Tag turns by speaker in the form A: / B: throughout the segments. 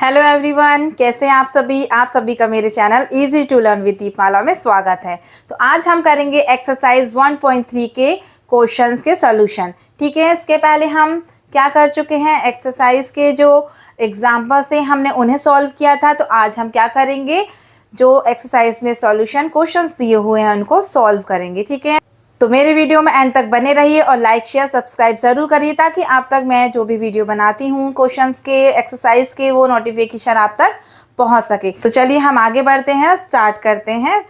A: Hello everyone, कैसे हैं आप सभी का मेरे channel easy to learn with Deepmala में स्वागत है। तो आज हम करेंगे एक्सरसाइज 1.3 के क्वेश्चंस के सॉल्यूशन। ठीक है, इसके पहले हम क्या कर चुके हैं, एक्सरसाइज के जो एग्जाम्पल्स थे हमने उन्हें सॉल्व किया था। तो आज हम क्या करेंगे, जो एक्सरसाइज में सॉल्यूशन क्वेश्चंस दिए हुए हैं उनको सॉल्व करेंगे। ठीक है, तो मेरे वीडियो में एंड तक बने रहिए और लाइक शेयर सब्सक्राइब ज़रूर करिए ताकि आप तक मैं जो भी वीडियो बनाती हूँ क्वेश्चंस के एक्सरसाइज के वो नोटिफिकेशन आप तक पहुँच सके। तो चलिए हम आगे बढ़ते हैं, स्टार्ट करते हैं।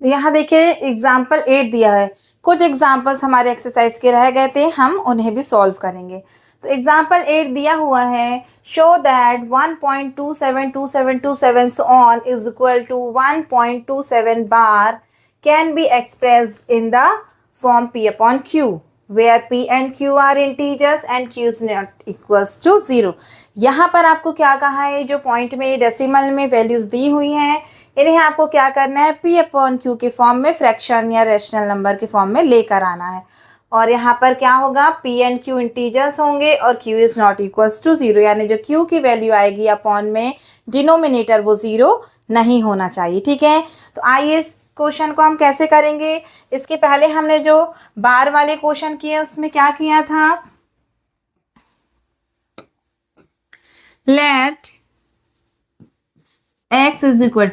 A: तो यहाँ देखिए एग्जाम्पल 8 दिया है। कुछ एग्जाम्पल्स हमारे एक्सरसाइज के रह गए थे, हम उन्हें भी सॉल्व करेंगे। तो एग्जाम्पल 8 दिया हुआ है, show that 1.272727 so on is equal to 1.27 bar can be expressed in the form P upon Q where P and Q are integers and Q is not equals to 0। यहाँ पर आपको क्या कहा है, जो पॉइंट में डेसिमल में values दी हुई हैं इन्हें आपको क्या करना है, P अपॉन Q के फॉर्म में फ्रैक्शन या रेशनल नंबर के फॉर्म में लेकर आना है। और यहाँ पर क्या होगा, P एंड Q इंटीजर्स होंगे और Q is not equals to 0, यानी जो Q की वैल्यू आएगी अपॉन में डिनोमिनेटर वो 0 नहीं होना चाहिए। ठीक है, तो आइए इस क्वेश्चन को हम कैसे करेंगे। इसके पहले हमने जो बार वाले क्वेश्चन किए उसमें क्या किया था, let x is equal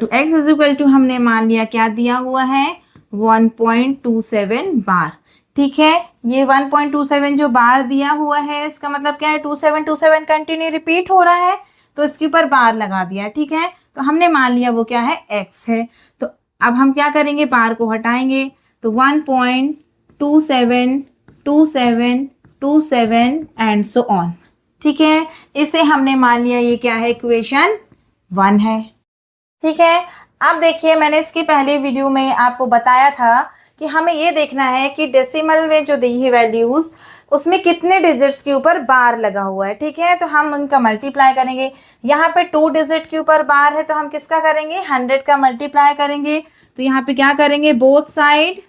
A: to हमने मान लिया क्या दिया हुआ है, 1.27 बार। ठीक है, ये 1.27 जो बार दिया हुआ है इसका मतलब क्या है, 2727 कंटिन्यू रिपीट हो रहा है तो इसके ऊपर बार लगा दिया। ठीक है, तो हमने मान लिया वो क्या है, x है। तो अब हम क्या करेंगे, बार को हटाएंगे तो 1.272727 एंड सो ऑन। ठीक है, इसे हमने मान लिया ये क्या है, इक्वेशन 1 है। ठीक है, अब देखिए मैंने इसकी पहले वीडियो में आपको बताया था कि हमें ये देखना है कि डेसिमल में जो दी है वैल्यूज उसमें कितने डिजिट्स के ऊपर बार लगा हुआ है। ठीक है, तो हम उनका मल्टीप्लाई करेंगे। यहाँ पे 2 डिजिट के ऊपर बार है तो हम किसका करेंगे, 100 का मल्टीप्लाई करेंगे। तो यहाँ पे क्या करेंगे, बोथ साइड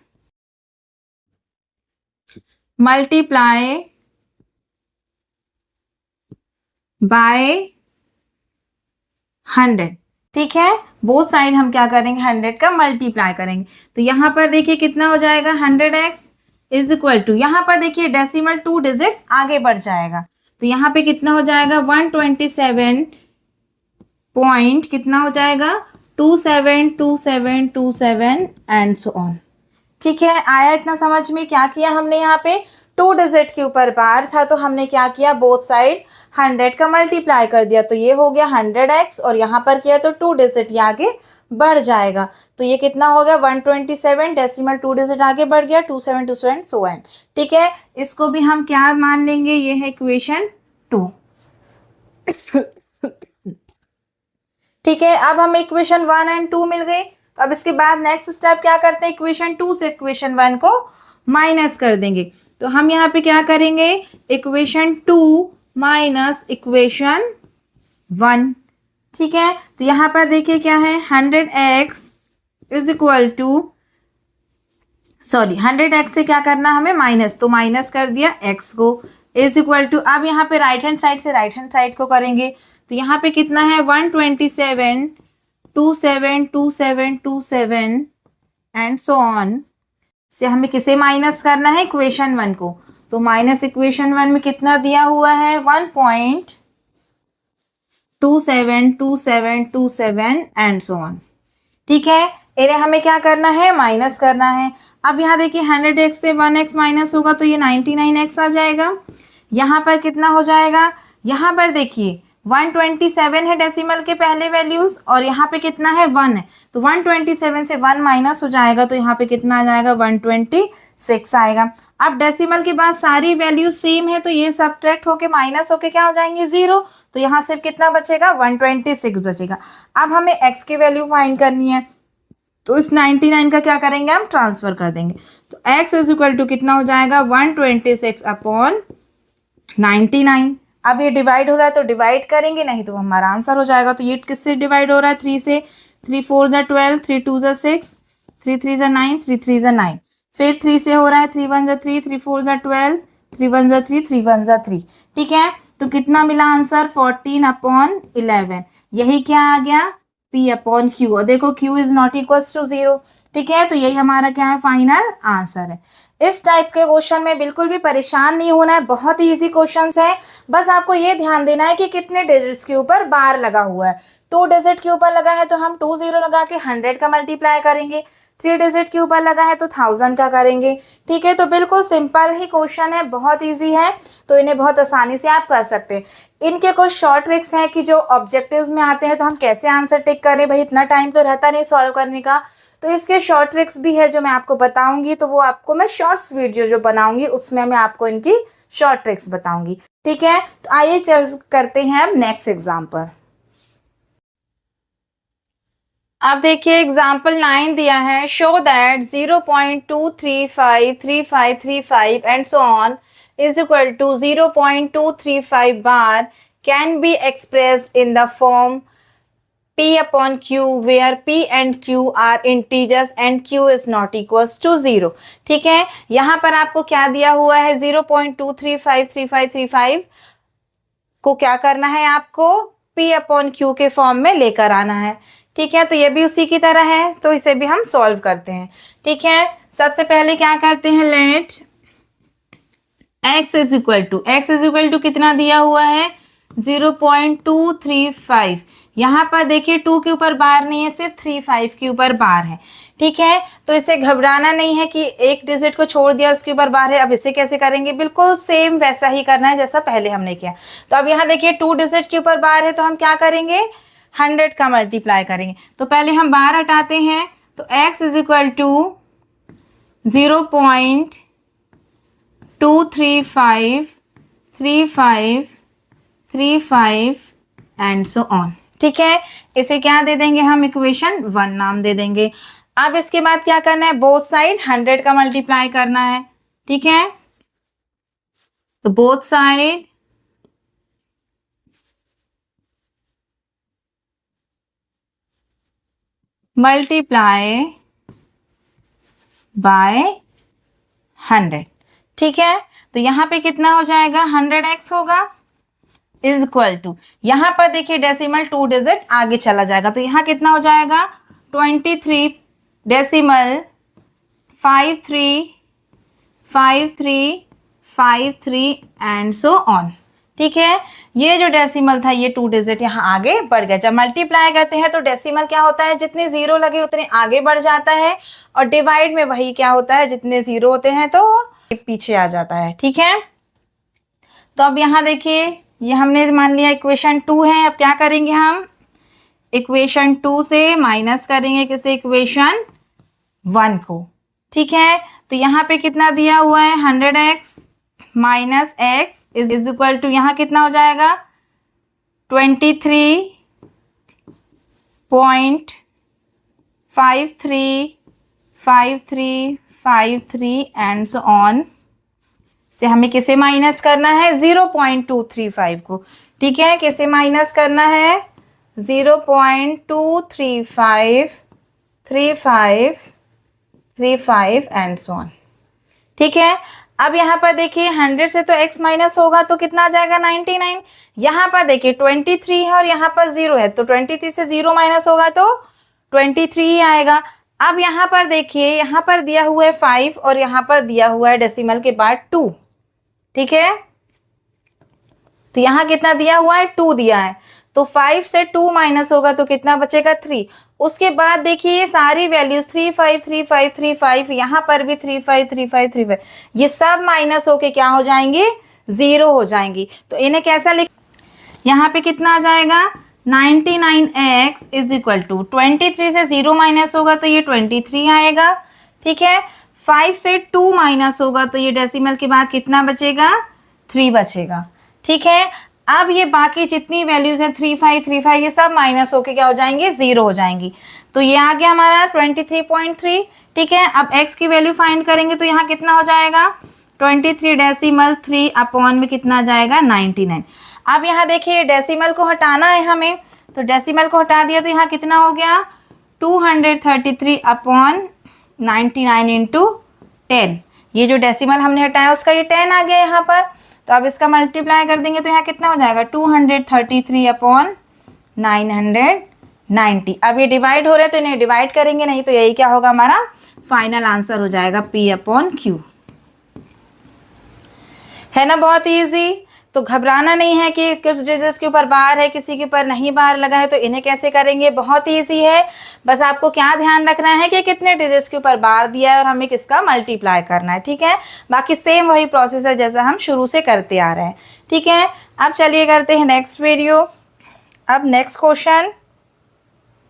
A: मल्टीप्लाई बाय 100। ठीक है, बोथ साइड हम क्या करेंगे, 100 का मल्टीप्लाई करेंगे। तो यहाँ पर देखिए कितना हो जाएगा, 100x इज इक्वल टू, यहाँ पर देखिए डेसिमल 2 डिजिट आगे बढ़ जाएगा तो यहाँ पे कितना हो जाएगा, 127 पॉइंट कितना हो जाएगा, 272727 एंड सो ऑन। ठीक है, आया इतना समझ में। क्या किया हमने, यहाँ पे 2 डिजिट के ऊपर बार था तो हमने क्या किया, बोथ साइड 100 का मल्टीप्लाई कर दिया तो ये हो गया 100x और यहाँ पर किया तो 2 डिजिट ये आगे बढ़ जाएगा तो ये कितना हो गया, 127 डेसिमल 2 डिजिट आगे बढ़ गया, 2727 सो एंड। ठीक है, इसको भी हम क्या मान लेंगे, ये है इक्वेशन 2। ठीक है, अब हमें इक्वेशन 1 एंड 2 मिल गई। तो अब इसके बाद नेक्स्ट स्टेप क्या करते हैं, इक्वेशन 2 से इक्वेशन 1 को माइनस कर देंगे। तो हम यहाँ पे क्या करेंगे, इक्वेशन 2 माइनस इक्वेशन 1। ठीक है, तो यहाँ पर देखिए क्या है, 100x is equal to 100x से क्या करना हमें, माइनस, तो माइनस कर दिया x को इज इक्वल टू, अब यहाँ पे राइट हैंड साइड से राइट हैंड साइड को करेंगे तो यहाँ पे कितना है, 127 272727 एंड सो ऑन से हमें किसे माइनस करना है, इक्वेशन 1 को। तो माइनस इक्वेशन 1 में कितना दिया हुआ है, 1.272727 एंड सो ऑन। ठीक है, इन्हें हमें क्या करना है, माइनस करना है। अब यहाँ देखिए 100x से 1x माइनस होगा तो ये 99x आ जाएगा। यहाँ पर कितना हो जाएगा, यहाँ पर देखिए 127 है डेसिमल के पहले वैल्यूज और यहाँ पे कितना है, 1 है तो 127 से 1 माइनस हो जाएगा तो यहाँ पे कितना आ जाएगा, 126 आएगा। अब डेसिमल के बाद सारी वैल्यूज सेम है तो ये सब्ट्रैक्ट होके माइनस होके क्या हो जाएंगे, 0। तो यहाँ सिर्फ कितना बचेगा, 126 बचेगा। अब हमें x की वैल्यू फाइंड करनी है तो इस 99 का क्या करेंगे, हम ट्रांसफर कर देंगे। तो x इज इक्वल टू कितना हो जाएगा, 126 अपॉन 99। अब ये डिवाइड हो रहा है तो डिवाइड करेंगे, नहीं तो हमारा आंसर हो जाएगा। तो ये किससे डिवाइड हो रहा है, 3 से, 3 4 ज़ा 12, 3 2 ज़ा 6, 3 3 ज़ा 9, 3 3 ज़ा 9, फिर 3 से हो रहा है, 3 1 ज़ा 3, 3 4 ज़ा 12, 3 वन ज़ा 3, 3 वन ज़ा 3, ठीक है। तो कितना मिला आंसर 14/11, यही क्या आ गया P/Q। और देखो Q is not equal to 0, ठीक है। तो यही हमारा क्या है फाइनल आंसर है। इस टाइप के क्वेश्चन में बिल्कुल भी परेशान नहीं होना है, बहुत ही इजी क्वेश्चंस है। बस आपको ये ध्यान देना है कि कितने डिजिट्स के ऊपर बार लगा हुआ है। 2 डिजिट के ऊपर लगा है तो हम 2 0 लगा के 100 का मल्टीप्लाई करेंगे, 3 डिजिट के ऊपर लगा है तो 1000 का करेंगे, ठीक है। तो बिल्कुल सिंपल ही क्वेश्चन है, बहुत इजी है, तो इन्हें बहुत आसानी से आप कर सकते हैं। इनके कुछ शॉर्ट ट्रिक्स हैं कि जो ऑब्जेक्टिव्स में आते हैं तो हम कैसे आंसर टिक करें, भाई इतना टाइम तो रहता नहीं सॉल्व करने का, तो इसके शॉर्ट ट्रिक्स भी है जो मैं आपको बताऊंगी। तो वो आपको मैं शॉर्ट्स वीडियो जो बनाऊंगी उसमें मैं आपको इनकी शॉर्ट ट्रिक्स बताऊंगी, ठीक है। तो आइए चल करते हैं अब नेक्स्ट एग्जाम्पल। अब देखिए एग्जाम्पल 9 दिया है, show that 0.2353535 and so on is equal to 0.235 bar can be expressed in the form P/Q where P and Q are integers and Q is not equals to 0, ठीक है। यहाँ पर आपको क्या दिया हुआ है 0.2353535 को क्या करना है, आपको P/Q के फॉर्म में लेकर आना है, ठीक है। तो ये भी उसी की तरह है, तो इसे भी हम सॉल्व करते हैं, ठीक है। सबसे पहले क्या करते हैं, let x is equal to कितना दिया हुआ है 0.235। यहाँ पर देखिए 2 के ऊपर बार नहीं है, सिर्फ 35 के ऊपर बार है, ठीक है। तो इसे घबराना नहीं है कि एक डिजिट को छोड़ दिया उसके ऊपर बार है। अब इसे कैसे करेंगे, बिल्कुल सेम वैसा ही करना है जैसा पहले हमने किया। तो अब यहाँ देखिए 2 डिजिट के ऊपर बार है तो हम क्या करेंगे 100 का मल्टीप्लाई करेंगे। तो पहले हम बार हटाते हैं, तो x is equal to 0.2353535 and so on, ठीक है। इसे क्या दे देंगे हम, इक्वेशन 1 नाम दे देंगे। अब इसके बाद क्या करना है, बोथ साइड 100 का मल्टीप्लाई करना है, ठीक है। तो बोथ साइड मल्टीप्लाई बाय 100, ठीक है। तो यहाँ पे कितना हो जाएगा 100x होगा इज इक्वल टू, यहाँ पर देखिए डेसिमल 2 डिजिट आगे चला जाएगा तो यहाँ कितना हो जाएगा 23.535353 एंड सो ऑन, ठीक है। ये जो डेसिमल था ये 2 डिजिट यहाँ आगे बढ़ गया। जब मल्टीप्लाई करते हैं तो डेसिमल क्या होता है, जितने जीरो लगे उतने आगे बढ़ जाता है, और डिवाइड में वही क्या होता है, जितने जीरो होते हैं तो पीछे आ जाता है, ठीक है। तो अब यहाँ देखिए ये हमने मान लिया इक्वेशन 2 है। अब क्या करेंगे हम, इक्वेशन 2 से माइनस करेंगे किसे, इक्वेशन 1 को, ठीक है। तो यहाँ पे कितना दिया हुआ है 100x minus x is equal to, यहाँ कितना हो जाएगा 23.535353 एंड सो ऑन से हमें किसे माइनस करना है 0.235 को, ठीक है। किसे माइनस करना है 0.23535 एंड सो ऑन, ठीक है। अब यहाँ पर देखिए 100 से तो x माइनस होगा तो कितना आ जाएगा 99। यहाँ पर देखिए 23 है और यहाँ पर 0 है तो 23 से 0 माइनस होगा तो 23 ही आएगा। अब यहाँ पर देखिए यहाँ पर दिया हुआ है 5 और यहाँ पर दिया हुआ है डेसिमल के बाद 2, ठीक है। तो यहाँ कितना दिया हुआ है 2 दिया है, तो 5 से 2 माइनस होगा तो कितना बचेगा 3। उसके बाद देखिए ये सारी वैल्यूज 353535, यहाँ पर भी 353535, ये सब माइनस होके क्या हो जाएंगे 0 हो जाएंगी। तो इन्हें कैसा लिख, यहाँ पे कितना आ जाएगा 99x इज इक्वल टू 23 से 0 माइनस होगा तो ये 23 आएगा, ठीक है। 5 से 2 माइनस होगा तो ये डेसिमल के बाद कितना बचेगा 3 बचेगा, ठीक है। अब ये बाकी जितनी वैल्यूज हैं 3535 ये सब माइनस होके क्या हो जाएंगे 0 हो जाएंगी। तो ये आ गया हमारा 23.3, ठीक है। अब x की वैल्यू फाइंड करेंगे तो यहाँ कितना हो जाएगा 23.3 अपॉन में कितना आ जाएगा 99। अब यहाँ देखिए डेसिमल को हटाना है हमें, तो डेसिमल को हटा दिया तो यहाँ कितना हो गया 233 अपॉन 99 इंटू 10, ये जो डेसिमल हमने हटाया उसका ये 10 आ गया यहाँ पर। तो अब इसका मल्टीप्लाई कर देंगे तो यहाँ कितना हो जाएगा 233 अपॉन 990। अब ये डिवाइड हो रहा है तो इन्हें डिवाइड करेंगे, नहीं तो यही क्या होगा हमारा फाइनल आंसर हो जाएगा P अपॉन Q। है ना बहुत इजी। तो घबराना नहीं है कि किस डिजिट्स के ऊपर बार है किसी के ऊपर नहीं बार लगा है तो इन्हें कैसे करेंगे, बहुत इजी है। बस आपको क्या ध्यान रखना है कि कितने डिजिट्स के ऊपर बार दिया है और हमें किसका मल्टीप्लाई करना है, ठीक है। बाकी सेम वही प्रोसेस है जैसा हम शुरू से करते आ रहे हैं, ठीक है। अब चलिए करते हैं नेक्स्ट वीडियो। अब नेक्स्ट क्वेश्चन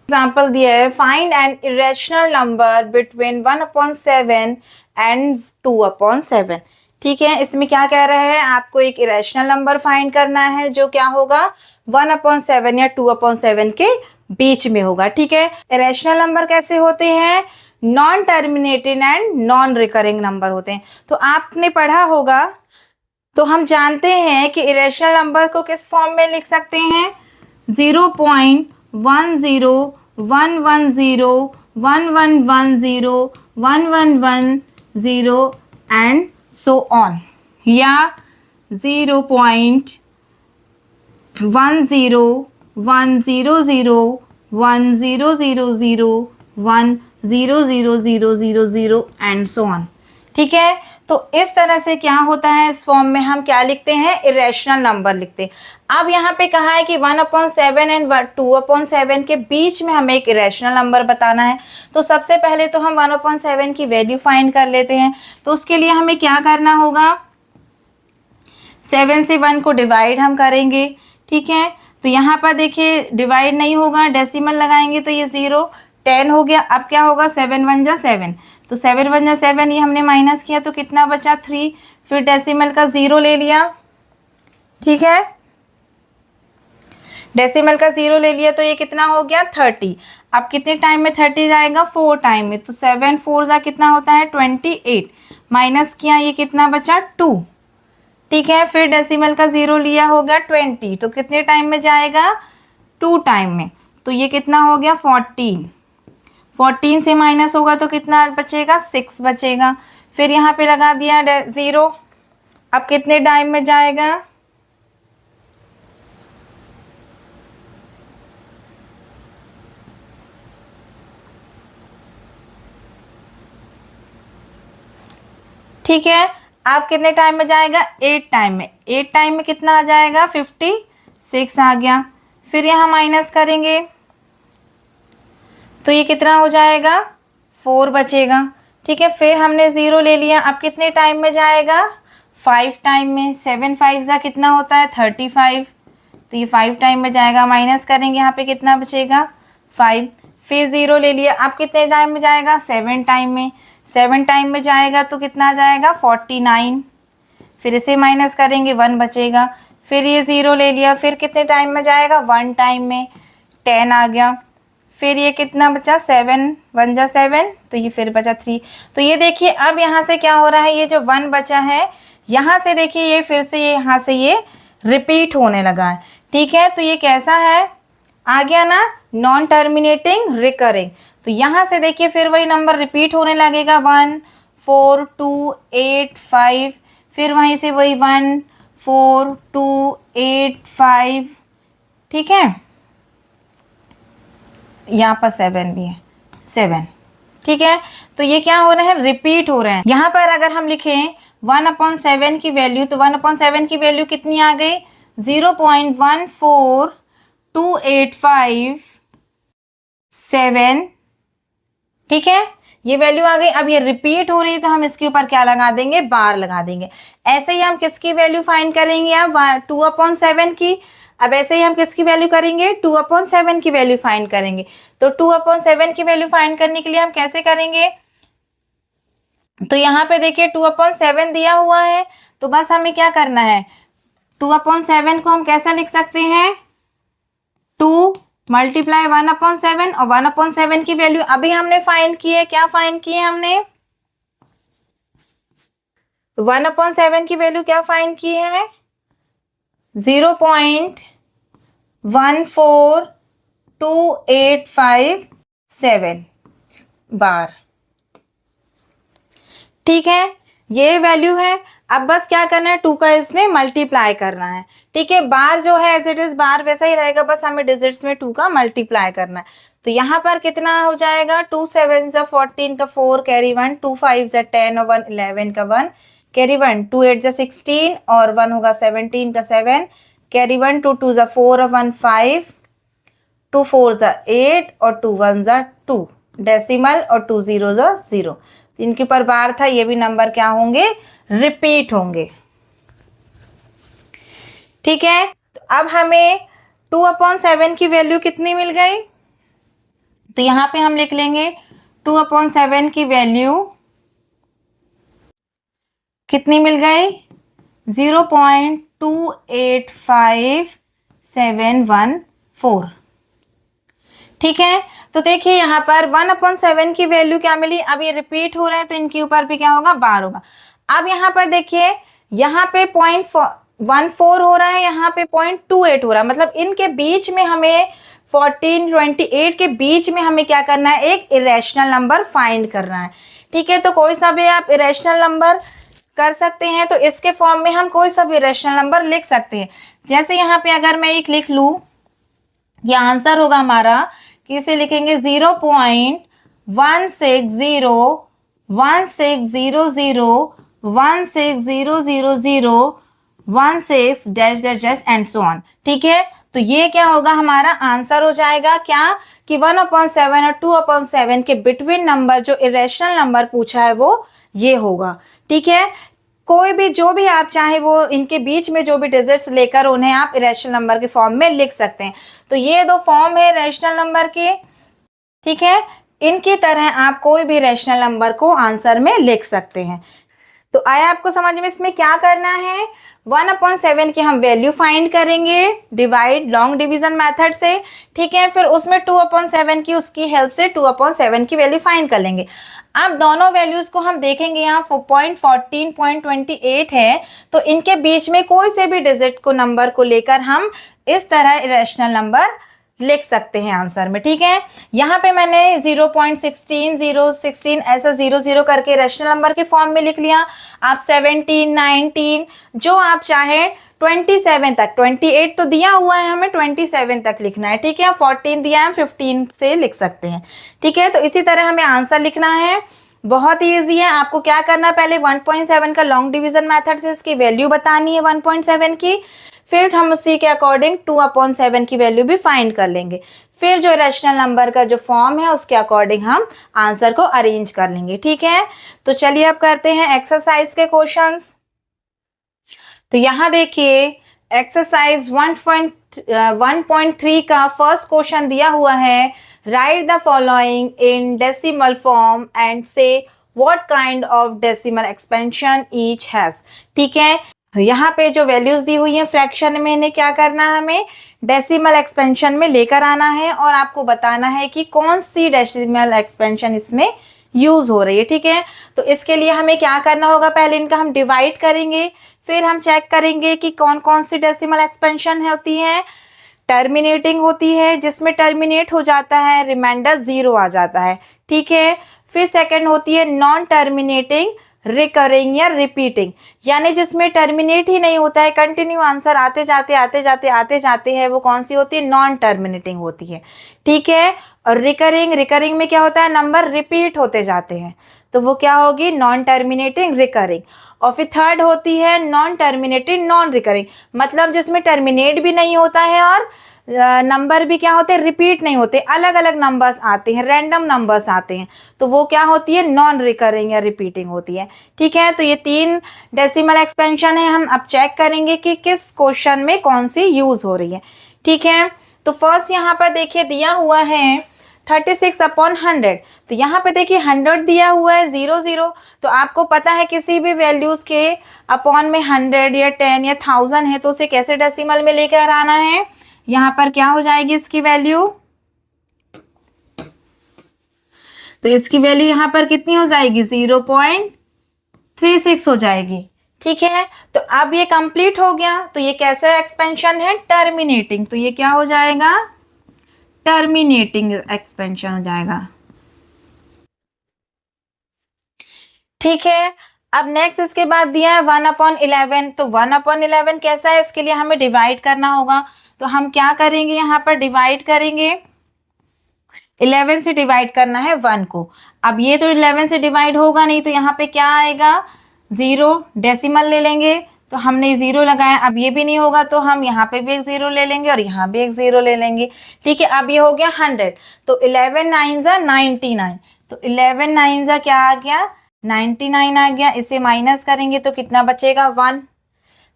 A: एग्जाम्पल दिया है, find an irrational number between 1/7 and 2/7। ठीक है, इसमें क्या कह रहा है, आपको एक इरेशनल नंबर फाइंड करना है जो क्या होगा 1/7 या 2/7 के बीच में होगा। ठीक है, इरेशनल नंबर कैसे होते हैं, non terminating and non recurring number होते हैं। तो आपने पढ़ा होगा, तो हम जानते हैं कि इरेशनल नंबर को किस फॉर्म में लिख सकते हैं, 0.10 110 1110 1110 एंड सो ऑन, या 0.10 100 1000 एंड सो ऑन। ठीक है, तो इस तरह से क्या होता है, इस फॉर्म में हम क्या लिखते हैं, इरेशनल नंबर लिखते हैं। अब यहाँ पे कहा है कि 1/7 एंड 2/7 के बीच में हमें एक इरेशनल नंबर बताना है। तो सबसे पहले तो हम 1/7 की वैल्यू फाइंड कर लेते हैं। तो उसके लिए हमें क्या करना होगा, 7 से 1 को डिवाइड हम करेंगे। ठीक है, तो यहाँ पर देखिए डिवाइड नहीं होगा, डेसिमल लगाएंगे तो ये 0 10 हो गया। अब क्या होगा, 7 1 जा 7, तो 7 1 जा 7, ये हमने माइनस किया तो कितना बचा 3, फिर डेसिमल का 0 ले लिया। ठीक है, डेसिमल का 0 ले लिया तो ये कितना हो गया 30। अब कितने टाइम में 30 जाएगा, 4 टाइम में, तो 7 4 जा कितना होता है 28, माइनस किया ये कितना बचा 2। ठीक है, फिर डेसिमल का 0 लिया होगा 20, तो कितने टाइम में जाएगा 2 टाइम में, तो ये कितना हो गया 14। 14 से माइनस होगा तो कितना बचेगा 6 बचेगा। फिर यहाँ पे लगा दिया 0, अब कितने टाइम में जाएगा, ठीक है, अब कितने टाइम में जाएगा 8 टाइम में, 8 टाइम में कितना आ जाएगा 56 आ गया। फिर यहाँ माइनस करेंगे तो ये कितना हो जाएगा 4 बचेगा। ठीक है, फिर हमने 0 ले लिया, अब कितने टाइम में जाएगा 5 टाइम में, 7 5 जा कितना होता है 35, तो ये 5 टाइम में जाएगा। माइनस करेंगे यहाँ पे कितना बचेगा 5, फिर 0 ले लिया, अब कितने टाइम में जाएगा 7 टाइम में, 7 टाइम में जाएगा तो कितना आ जाएगा 49, फिर इसे माइनस करेंगे 1 बचेगा। फिर ये 0 ले लिया, फिर कितने टाइम में जाएगा 1 टाइम में, 10 आ गया। फिर ये कितना बचा 7 1 जा 7, तो ये फिर बचा 3। तो ये देखिए अब यहाँ से क्या हो रहा है, ये जो 1 बचा है यहाँ से देखिए ये फिर से ये यहाँ से ये रिपीट होने लगा है। ठीक है, तो ये कैसा है, आ गया ना नॉन टर्मिनेटिंग रिकरिंग। तो यहाँ से देखिए फिर वही नंबर रिपीट होने लगेगा 1 4 2 8 5, फिर वहीं से वही 1 4 2 8 5। ठीक है, यहाँ पर 7 भी है 7। ठीक है, तो ये क्या हो रहे हैं, रिपीट हो रहे हैं। यहाँ पर अगर हम लिखें 1/7 की वैल्यू, तो 1/7 की वैल्यू कितनी आ गई 0.14285 ठीक है, ये वैल्यू आ गई। अब ये रिपीट हो रही है तो हम इसके ऊपर क्या लगा देंगे, बार लगा देंगे। ऐसे ही हम किसकी वैल्यू फाइंड करेंगे, अब 2/7 की। अब ऐसे ही हम किसकी वैल्यू करेंगे, 2/7 की वैल्यू फाइंड करेंगे। तो 2/7 की वैल्यू फाइंड करने के लिए हम कैसे करेंगे, तो यहाँ पे देखिए 2/7 दिया हुआ है, तो बस हमें क्या करना है, 2/7 को हम कैसा लिख सकते हैं, 2 मल्टीप्लाई 1/7, और 1/7 की वैल्यू अभी हमने फाइंड की है। क्या फाइंड की है हमने, 1/7 की वैल्यू क्या फाइंड की है 0.14285 बार। ठीक है, ये वैल्यू है। अब बस क्या करना है, 2 का इसमें मल्टीप्लाई करना है। ठीक है, बार जो है एज इट इज बार वैसा ही रहेगा, बस हमें डिजिट्स में 2 का मल्टीप्लाई करना है। तो यहाँ पर कितना हो जाएगा, 2 7 जा 14 का 4 कैरी 1, 2 5 जा 10 और 1 11 का 1 कैरी 1, 2 8 जा 16 और 1 होगा 17 का 7 कैरी 1, 2 2 जा 4 और 1 5, 2 4 जा 8 और 2 1 जा 2 डेसिमल और 2 0 जा 0। इनके ऊपर बार था, ये भी नंबर क्या होंगे, रिपीट होंगे। ठीक है, तो अब हमें 2/7 की वैल्यू कितनी मिल गई, तो यहां पे हम लिख लेंगे 2/7 की वैल्यू कितनी मिल गई, 0.285714। ठीक है, तो देखिए यहाँ पर 1/7 की वैल्यू क्या मिली, अब ये रिपीट हो रहा है तो इनके ऊपर भी क्या होगा, बार होगा। अब यहाँ पर देखिए, यहाँ पे 0.14 हो रहा है, यहाँ पे 0.28 हो रहा है, मतलब इनके बीच में हमें 14 28 के बीच में हमें क्या करना है, एक इरेशनल नंबर फाइंड करना है। ठीक है, तो कोई सा भी आप इरेशनल नंबर कर सकते हैं, तो इसके फॉर्म में हम कोई सा भी इरेशनल नंबर लिख सकते हैं। जैसे यहाँ पे अगर मैं एक लिख लूं, ये आंसर होगा हमारा, कि इसे लिखेंगे 0.1600160016 dash dash dash and so on. ठीक है, तो ये क्या होगा, हमारा आंसर हो जाएगा क्या, कि 1/7 और 2/7 के बिटवीन नंबर जो इरेशनल नंबर पूछा है वो ये होगा। ठीक है, कोई भी जो भी आप चाहे वो इनके बीच में जो भी डिजिट्स लेकर उन्हें आप इरेशनल नंबर के फॉर्म में लिख सकते हैं। तो ये दो फॉर्म है इरेशनल नंबर के। ठीक है, इनकी तरह आप कोई भी इरेशनल नंबर को आंसर में लिख सकते हैं। तो आया आपको समझ में, इसमें क्या करना है, 1/7 की हम वैल्यू फाइंड करेंगे डिवाइड लॉन्ग डिवीजन मेथड से। ठीक है, फिर उसमें 2/7 की उसकी हेल्प से 2/7 की वैल्यू फाइंड कर लेंगे। अब दोनों वैल्यूज को हम देखेंगे, यहाँ 0.14 0.28 है, तो इनके बीच में कोई से भी डिजिट को नंबर को लेकर हम इस तरह इरेशनल नंबर लिख सकते हैं आंसर में। ठीक है, यहाँ पे मैंने 0.16 016 ऐसा 0 करके इरेशनल नंबर के फॉर्म में लिख लिया। आप 17 19 जो आप चाहे 27 तक, 28 तो दिया हुआ है, हमें 27 तक लिखना है। ठीक है, 14 दिया है, 15 से लिख सकते हैं। ठीक है, तो इसी तरह हमें आंसर लिखना है, बहुत ही ईजी है। आपको क्या करना है, पहले 1.7 का लॉन्ग डिवीजन मेथड से इसकी वैल्यू बतानी है 1.7 की, फिर हम उसी के अकॉर्डिंग 2/7 की वैल्यू भी फाइंड कर लेंगे। फिर जो रैशनल नंबर का जो फॉर्म है उसके अकॉर्डिंग हम आंसर को अरेंज कर लेंगे। ठीक है, तो चलिए अब करते हैं एक्सरसाइज के क्वेश्चंस। तो यहाँ देखिए एक्सरसाइज 1.3 का फर्स्ट क्वेश्चन दिया हुआ है, write the following in decimal form and say what kind of decimal expansion each has. ठीक है, यहाँ पे जो वैल्यूज दी हुई है फ्रैक्शन में, इन्हें क्या करना है, हमें डेसिमल एक्सपेंशन में लेकर आना है और आपको बताना है कि कौन सी डेसिमल एक्सपेंशन इसमें यूज हो रही है। ठीक है, तो इसके लिए हमें क्या करना होगा, पहले इनका हम डिवाइड करेंगे, फिर हम चेक करेंगे कि कौन कौन सी डेसिमल एक्सपेंशन होती है। टर्मिनेटिंग होती है, जिसमें टर्मिनेट हो जाता है रिमाइंडर 0 आ जाता है। ठीक है, फिर सेकंड होती है नॉन टर्मिनेटिंग रिकरिंग या रिपीटिंग, यानी जिसमें टर्मिनेट ही नहीं होता है, कंटिन्यू आंसर आते जाते हैं, वो कौन सी होती है, नॉन टर्मिनेटिंग होती है। ठीक है, और रिकरिंग में क्या होता है, नंबर रिपीट होते जाते हैं, तो वो क्या होगी, नॉन टर्मिनेटिंग रिकरिंग। और फिर थर्ड होती है नॉन टर्मिनेटिंग नॉन रिकरिंग, मतलब जिसमें टर्मिनेट भी नहीं होता है और नंबर भी क्या होते हैं, रिपीट नहीं होते, अलग अलग नंबर्स आते हैं, रैंडम नंबर्स आते हैं, तो वो क्या होती है, नॉन रिकरिंग या रिपीटिंग होती है। ठीक है, तो ये 3 डेसिमल एक्सपेंशन है, हम अब चेक करेंगे कि किस क्वेश्चन में कौन सी यूज हो रही है। ठीक है, तो फर्स्ट यहाँ पर देखिए दिया हुआ है 36/100, तो यहाँ पे देखिए 100 दिया हुआ है 0 तो आपको पता है किसी भी वैल्यूज के अपॉन में 100 या 10 या 1000 है तो उसे कैसे डेसिमल में लेकर आना है। यहाँ पर क्या हो जाएगी इसकी वैल्यू, तो इसकी वैल्यू यहाँ पर कितनी हो जाएगी, 0.36 हो जाएगी। ठीक है, तो अब ये कंप्लीट हो गया, तो ये कैसा एक्सपेंशन है, टर्मिनेटिंग, तो ये क्या हो जाएगा, टर्मिनेटिंग एक्सपेंशन हो जाएगा। ठीक है, अब नेक्स्ट इसके बाद दिया है 1/11, तो 1/11 कैसा है, इसके लिए हमें डिवाइड करना होगा। तो हम क्या करेंगे, यहाँ पर डिवाइड करेंगे, 11 से डिवाइड करना है 1 को। अब ये तो 11 से डिवाइड होगा नहीं, तो यहाँ पे क्या आएगा, 0, डेसिमल ले लेंगे, तो हमने 0 लगाया। अब ये भी नहीं होगा तो हम यहाँ पे भी एक 0 ले लेंगे और यहाँ भी एक 0 ले लेंगे। ठीक है, अब ये हो गया 100, तो 11 9 99, तो 11 9 क्या आ गया, 99 आ गया। इसे माइनस करेंगे तो कितना बचेगा, 1।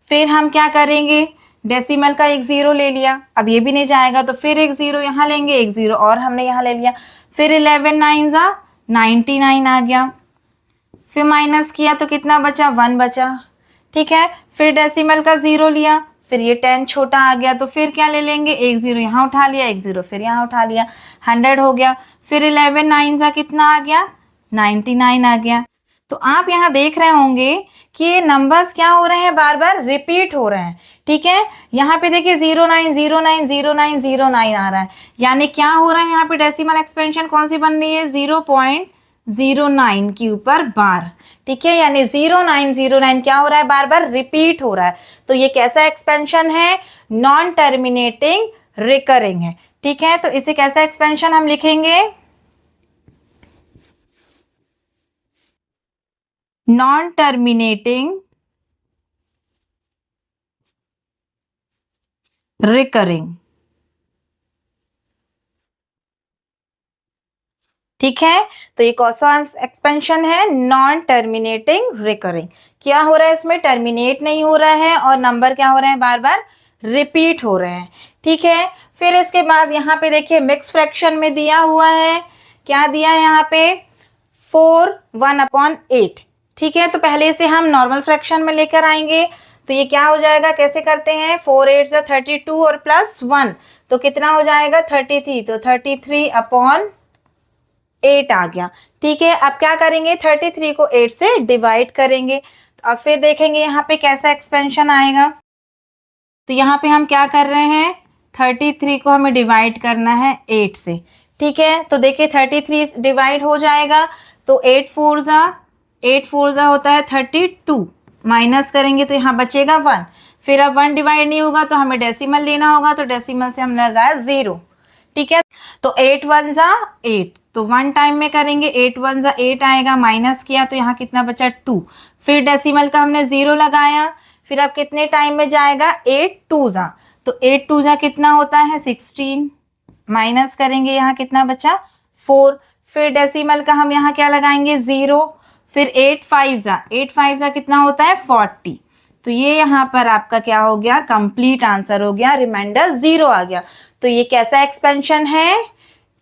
A: फिर हम क्या करेंगे, डेसिमल का एक 0 ले लिया, अब ये भी नहीं जाएगा तो फिर एक 0 यहाँ लेंगे, एक 0 और हमने यहाँ ले लिया। फिर 11 9 99 आ गया, फिर माइनस किया तो कितना बचा, 1 बचा। ठीक है, फिर डेसिमल का 0 लिया, फिर ये 10 छोटा आ गया, तो फिर क्या ले लेंगे, एक 0 यहाँ उठा लिया, एक 0 फिर यहाँ उठा लिया, 100 हो गया। फिर 11 9 कितना आ गया, 99 आ गया। तो आप यहाँ देख रहे होंगे कि ये नंबर्स क्या हो रहे हैं, बार बार रिपीट हो रहे हैं। ठीक है, यहाँ पे देखिए 09 09 09 09 आ रहा है, यानी क्या हो रहा है, यहाँ पे डेसिमल एक्सपेंशन कौन सी बन रही है, 0.09 के ऊपर बार। ठीक है, यानी 0909 क्या हो रहा है, बार बार रिपीट हो रहा है। तो ये कैसा एक्सपेंशन है, नॉन टर्मिनेटिंग रिकरिंग है। ठीक है, तो इसे कैसा एक्सपेंशन हम लिखेंगे, नॉन टर्मिनेटिंग रिकरिंग। ठीक है, तो ये कौन सा एक्सपेंशन है, नॉन टर्मिनेटिंग रिकरिंग। क्या हो रहा है, इसमें टर्मिनेट नहीं हो रहा है और नंबर क्या हो रहे हैं, बार बार रिपीट हो रहे हैं। ठीक है, फिर इसके बाद यहाँ पे देखिए मिक्स फ्रैक्शन में दिया हुआ है, क्या दिया है यहाँ पे, 4 1/8। ठीक है, तो पहले से हम नॉर्मल फ्रैक्शन में लेकर आएंगे, तो ये क्या हो जाएगा, कैसे करते हैं, 4 8 32 और प्लस 1, तो कितना हो जाएगा, 33, तो 33/8 आ गया। ठीक है, अब क्या करेंगे, 33 को 8 से डिवाइड करेंगे, तो अब फिर देखेंगे यहाँ पे कैसा एक्सपेंशन आएगा। तो यहाँ पे हम क्या कर रहे हैं, 33 को हमें डिवाइड करना है 8 से। ठीक है, तो देखिए 33 डिवाइड हो जाएगा, तो 8 4 होता है 32, माइनस करेंगे तो यहाँ बचेगा 1। फिर अब 1 डिवाइड नहीं होगा तो हमें डेसिमल लेना होगा, तो डेसिमल से हमने लगाया 0। ठीक है, तो 8 1 8, तो 1 टाइम में करेंगे, 8 1 8 आएगा, माइनस किया तो यहाँ कितना बचा, 2। फिर डेसिमल का हमने 0 लगाया, फिर अब कितने टाइम में जाएगा, 8 2 तो 8 2 कितना होता है, 16, माइनस करेंगे, यहाँ कितना बचा, 4। फिर डेसिमल का हम यहाँ क्या लगाएंगे, 0। फिर 8 5 कितना होता है, 40। तो ये यहाँ पर आपका क्या हो गया, कंप्लीट आंसर हो गया, रिमाइंडर 0 आ गया। तो ये कैसा एक्सपेंशन है,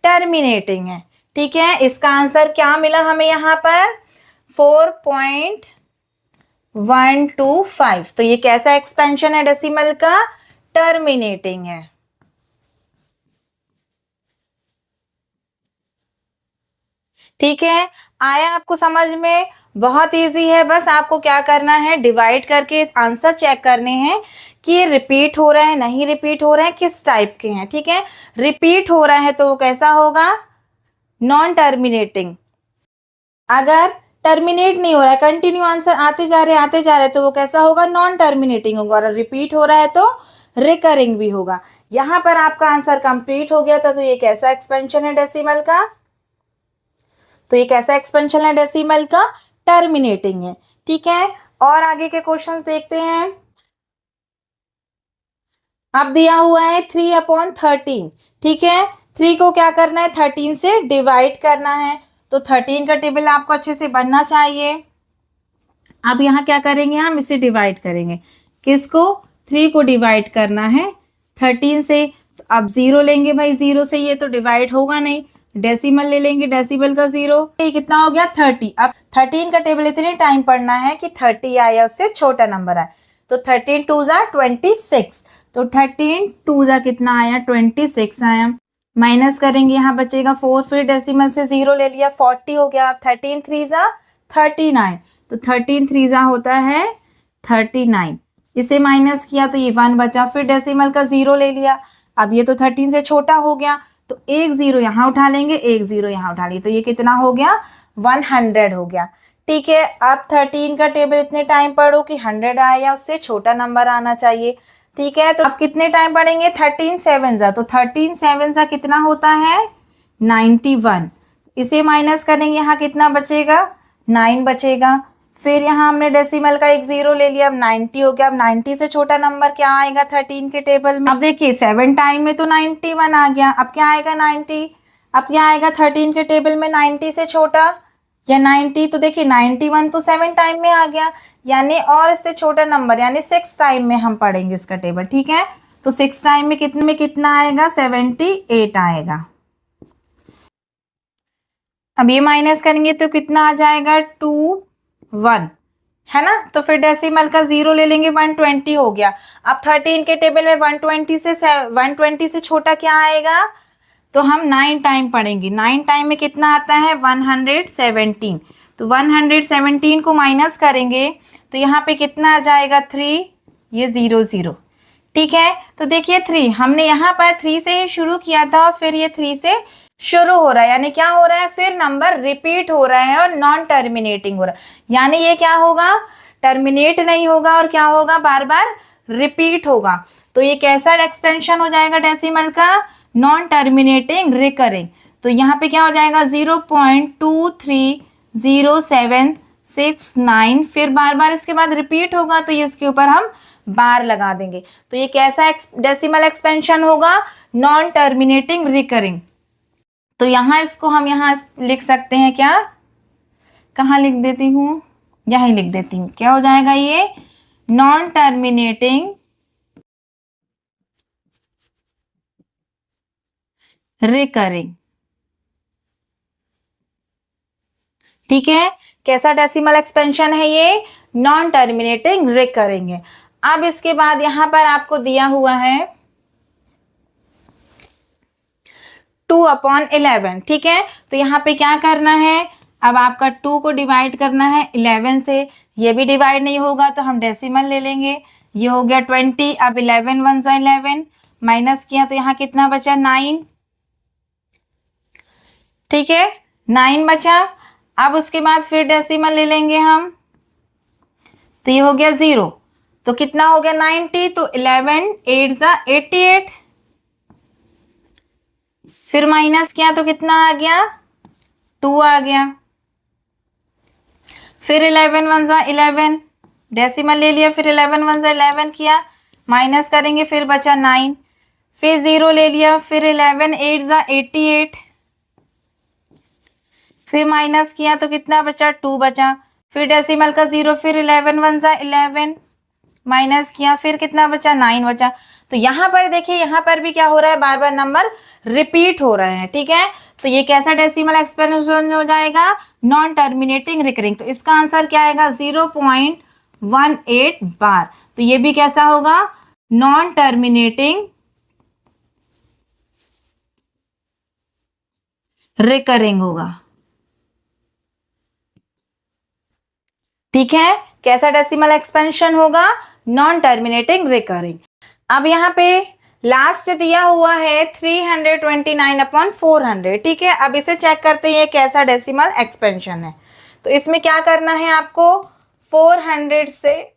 A: टर्मिनेटिंग है। ठीक है, इसका आंसर क्या मिला हमें यहाँ पर, 4.125। तो ये कैसा एक्सपेंशन है डेसिमल का, टर्मिनेटिंग है। ठीक है, आया आपको समझ में, बहुत इजी है, बस आपको क्या करना है, डिवाइड करके आंसर चेक करने हैं कि ये रिपीट हो रहा है, नहीं रिपीट हो रहा है, किस टाइप के हैं। ठीक है, रिपीट हो रहा है तो वो कैसा होगा, नॉन टर्मिनेटिंग। अगर टर्मिनेट नहीं हो रहा है, कंटिन्यू आंसर आते जा रहे तो वो कैसा होगा, नॉन टर्मिनेटिंग होगा। और रिपीट हो रहा है तो रिकरिंग भी होगा। यहाँ पर आपका आंसर कंप्लीट हो गया था। तो ये कैसा एक्सपेंशन है डेसिमल का, तो ये कैसा एक्सपेंशन है डेसिमल का, टर्मिनेटिंग है। ठीक है, और आगे के क्वेश्चंस देखते हैं। अब दिया हुआ है 3/13। ठीक है, 3 को क्या करना है, 13 से डिवाइड करना है। तो 13 का टेबल आपको अच्छे से बनना चाहिए। अब यहाँ क्या करेंगे, हम इसे डिवाइड करेंगे, किसको, 3 को डिवाइड करना है 13 से। अब 0 लेंगे भाई, 0 से ये तो डिवाइड होगा नहीं, डेसिमल ले लेंगे, डेसिमल का 0, ये कितना हो गया, 30। अब 13 का टेबल इतने टाइम पढ़ना है कि 30 आया, उससे छोटा नंबर आए। तो 13 2 26, तो 13 2 कितना आया, 26 आया। माइनस करेंगे, यहाँ बचेगा 4, फिर डेसिमल से 0 ले लिया, 40 हो गया। 13 3 39, तो 13 3 होता है 39। इसे माइनस किया तो ये 1 बचा, फिर डेसिमल का 0 ले लिया। अब ये तो 13 से छोटा हो गया, तो एक 0 यहाँ उठा लेंगे, एक 0 यहाँ उठा लेंगे, तो ये कितना हो गया, 100 हो गया। ठीक है, आप 13 का टेबल इतने टाइम पढ़ो कि 100 आए या उससे छोटा नंबर आना चाहिए। ठीक है, तो आप कितने टाइम पढ़ेंगे? 13 7 जा, तो 13 7 जा कितना होता है? 91। इसे माइनस करेंगे, यहाँ कितना बचेगा? 9 बचेगा। फिर यहाँ हमने डेसिमल का एक 0 ले लिया, अब 90 हो गया। अब 90 से छोटा नंबर क्या आएगा 13 के टेबल में? अब देखिए 7 टाइम में तो 91 आ गया, अब क्या आएगा? 90। अब क्या आएगा 13 के टेबल में 90 से छोटा या 90? तो देखिए 91 तो 7 टाइम में आ गया, यानी और इससे छोटा नंबर यानी 6 टाइम में हम पढ़ेंगे इसका टेबल। ठीक है, तो 6 टाइम में कितना आएगा? 78 आएगा। अब ये माइनस करेंगे तो कितना आ जाएगा? 2 1, है ना? तो फिर डेसिमल का 0 ले लेंगे, 120 हो गया। अब 13 के टेबल में 120 से छोटा क्या आएगा? तो हम 9 टाइम पढ़ेंगे। 9 टाइम में कितना आता है? 117। तो 117 को माइनस करेंगे तो यहाँ पे कितना आ जाएगा? 3, ये 0 0। ठीक है, तो देखिए 3 हमने यहाँ पर 3 से ही शुरू किया था और फिर ये 3 से शुरू हो रहा है, यानी क्या हो रहा है? फिर नंबर रिपीट हो रहा है और नॉन टर्मिनेटिंग हो रहा है, यानी ये क्या होगा? टर्मिनेट नहीं होगा और क्या होगा? बार बार रिपीट होगा। तो ये कैसा एक्सपेंशन हो जाएगा डेसिमल का? Non terminating recurring. तो यहाँ पे क्या हो जाएगा? 0.2307669, फिर बार बार इसके बाद रिपीट होगा तो इसके ऊपर हम बार लगा देंगे। तो ये कैसा डेसिमल एक्सपेंशन होगा? Non terminating recurring. तो यहाँ इसको हम यहाँ लिख सकते हैं क्या? कहाँ लिख देती हूँ? यहीं लिख देती हूँ। क्या हो जाएगा ये? Non terminating recurring. ठीक है, कैसा डेसिमल एक्सपेंशन है ये? नॉन टर्मिनेटिंग रिकरिंग है। अब इसके बाद यहाँ पर आपको दिया हुआ है 2/11। ठीक है, तो यहाँ पे क्या करना है? अब आपका 2 को डिवाइड करना है 11 से, ये भी डिवाइड नहीं होगा तो हम डेसिमल ले लेंगे। ये हो गया 20। अब 11 1 जा 11, माइनस किया तो यहाँ कितना बचा? 9। ठीक है, 9 बचा। अब उसके बाद फिर डेसिमल ले लेंगे हम, तो ये हो गया 0। तो कितना हो गया? 90। तो 11 8 जा 88, फिर माइनस किया तो कितना आ गया? 2 आ गया। फिर 11 1 जा 11, डेसिमल ले लिया, फिर 11 1 जा 11 किया, माइनस करेंगे फिर बचा 9, फिर 0 ले लिया, फिर 11 8 जा 88, फिर माइनस किया तो कितना बचा? 2 बचा। फिर डेसिमल का 0, फिर 11 1 जा 11, माइनस किया, फिर कितना बचा? 9 बचा। तो यहाँ पर देखिए, यहाँ पर भी क्या हो रहा है? बार बार नंबर रिपीट हो रहे हैं। ठीक है, तो ये कैसा डेसिमल एक्सपेंशन हो जाएगा? Non terminating recurring. तो इसका आंसर क्या आएगा? 0.18 बार। तो ये भी कैसा होगा? नॉन टर्मिनेटिंग रिकरिंग होगा। ठीक है, कैसा डेसिमल एक्सपेंशन होगा? Non terminating recurring. अब यहाँ पे लास्ट दिया हुआ है 329/400। ठीक है, अब इसे चेक करते हैं कैसा डेसिमल एक्सपेंशन है। तो इसमें क्या करना है आपको? 400 से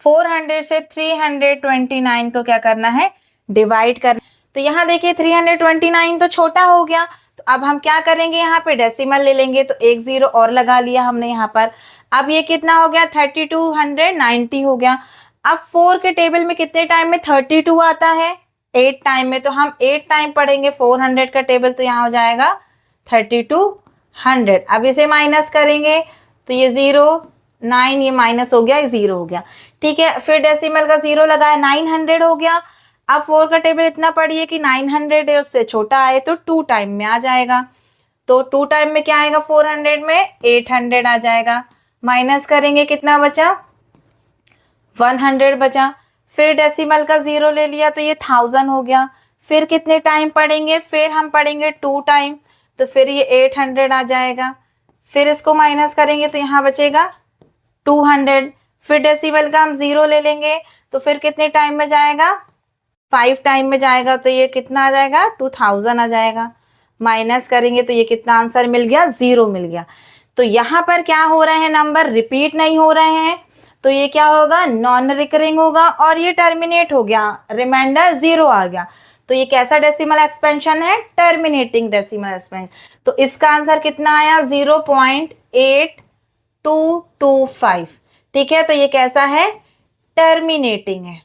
A: 329 को क्या करना है? डिवाइड करना। तो यहाँ देखिए 329 तो छोटा हो गया, तो अब हम क्या करेंगे? यहाँ पे डेसिमल ले लेंगे, तो एक 0 और लगा लिया हमने यहाँ पर। अब ये कितना हो गया? 3290 हो गया। अब 4 के टेबल में कितने टाइम में 32 आता है? 8 टाइम में। तो हम 8 टाइम पढ़ेंगे 400 का टेबल, तो यहाँ हो जाएगा 3200। अब इसे माइनस करेंगे तो ये 0 9, ये माइनस हो गया, ये 0 हो गया। ठीक है, फिर डेसिमल का 0 लगाया, 900 हो गया। अब 4 का टेबल इतना पढ़िए कि 900 है, उससे छोटा आए तो 2 टाइम में आ जाएगा। तो 2 टाइम में क्या आएगा? 400 में 800 आ जाएगा। माइनस करेंगे, कितना बचा? 100 बचा। फिर डेसिमल का 0 ले लिया तो ये 1000 हो गया। फिर कितने टाइम पढ़ेंगे? फिर हम पढ़ेंगे 2 टाइम, तो फिर ये 800 आ जाएगा। फिर इसको माइनस करेंगे तो यहाँ बचेगा 200। फिर डेसिमल का हम 0 ले लेंगे, तो फिर कितने टाइम में जाएगा? 5 टाइम में जाएगा। तो ये कितना आ जाएगा? 2000 आ जाएगा। माइनस करेंगे तो ये कितना आंसर मिल गया? 0 मिल गया। तो यहाँ पर क्या हो रहे हैं, नंबर रिपीट नहीं हो रहे हैं, तो ये क्या होगा, नॉन रिकरिंग होगा, और ये टर्मिनेट हो गया, रिमाइंडर 0 आ गया, तो ये कैसा डेसिमल एक्सपेंशन है, टर्मिनेटिंग डेसिमल एक्सपेंशन। तो इसका आंसर कितना आया, 0.8225। ठीक है, तो ये कैसा है, टर्मिनेटिंग है।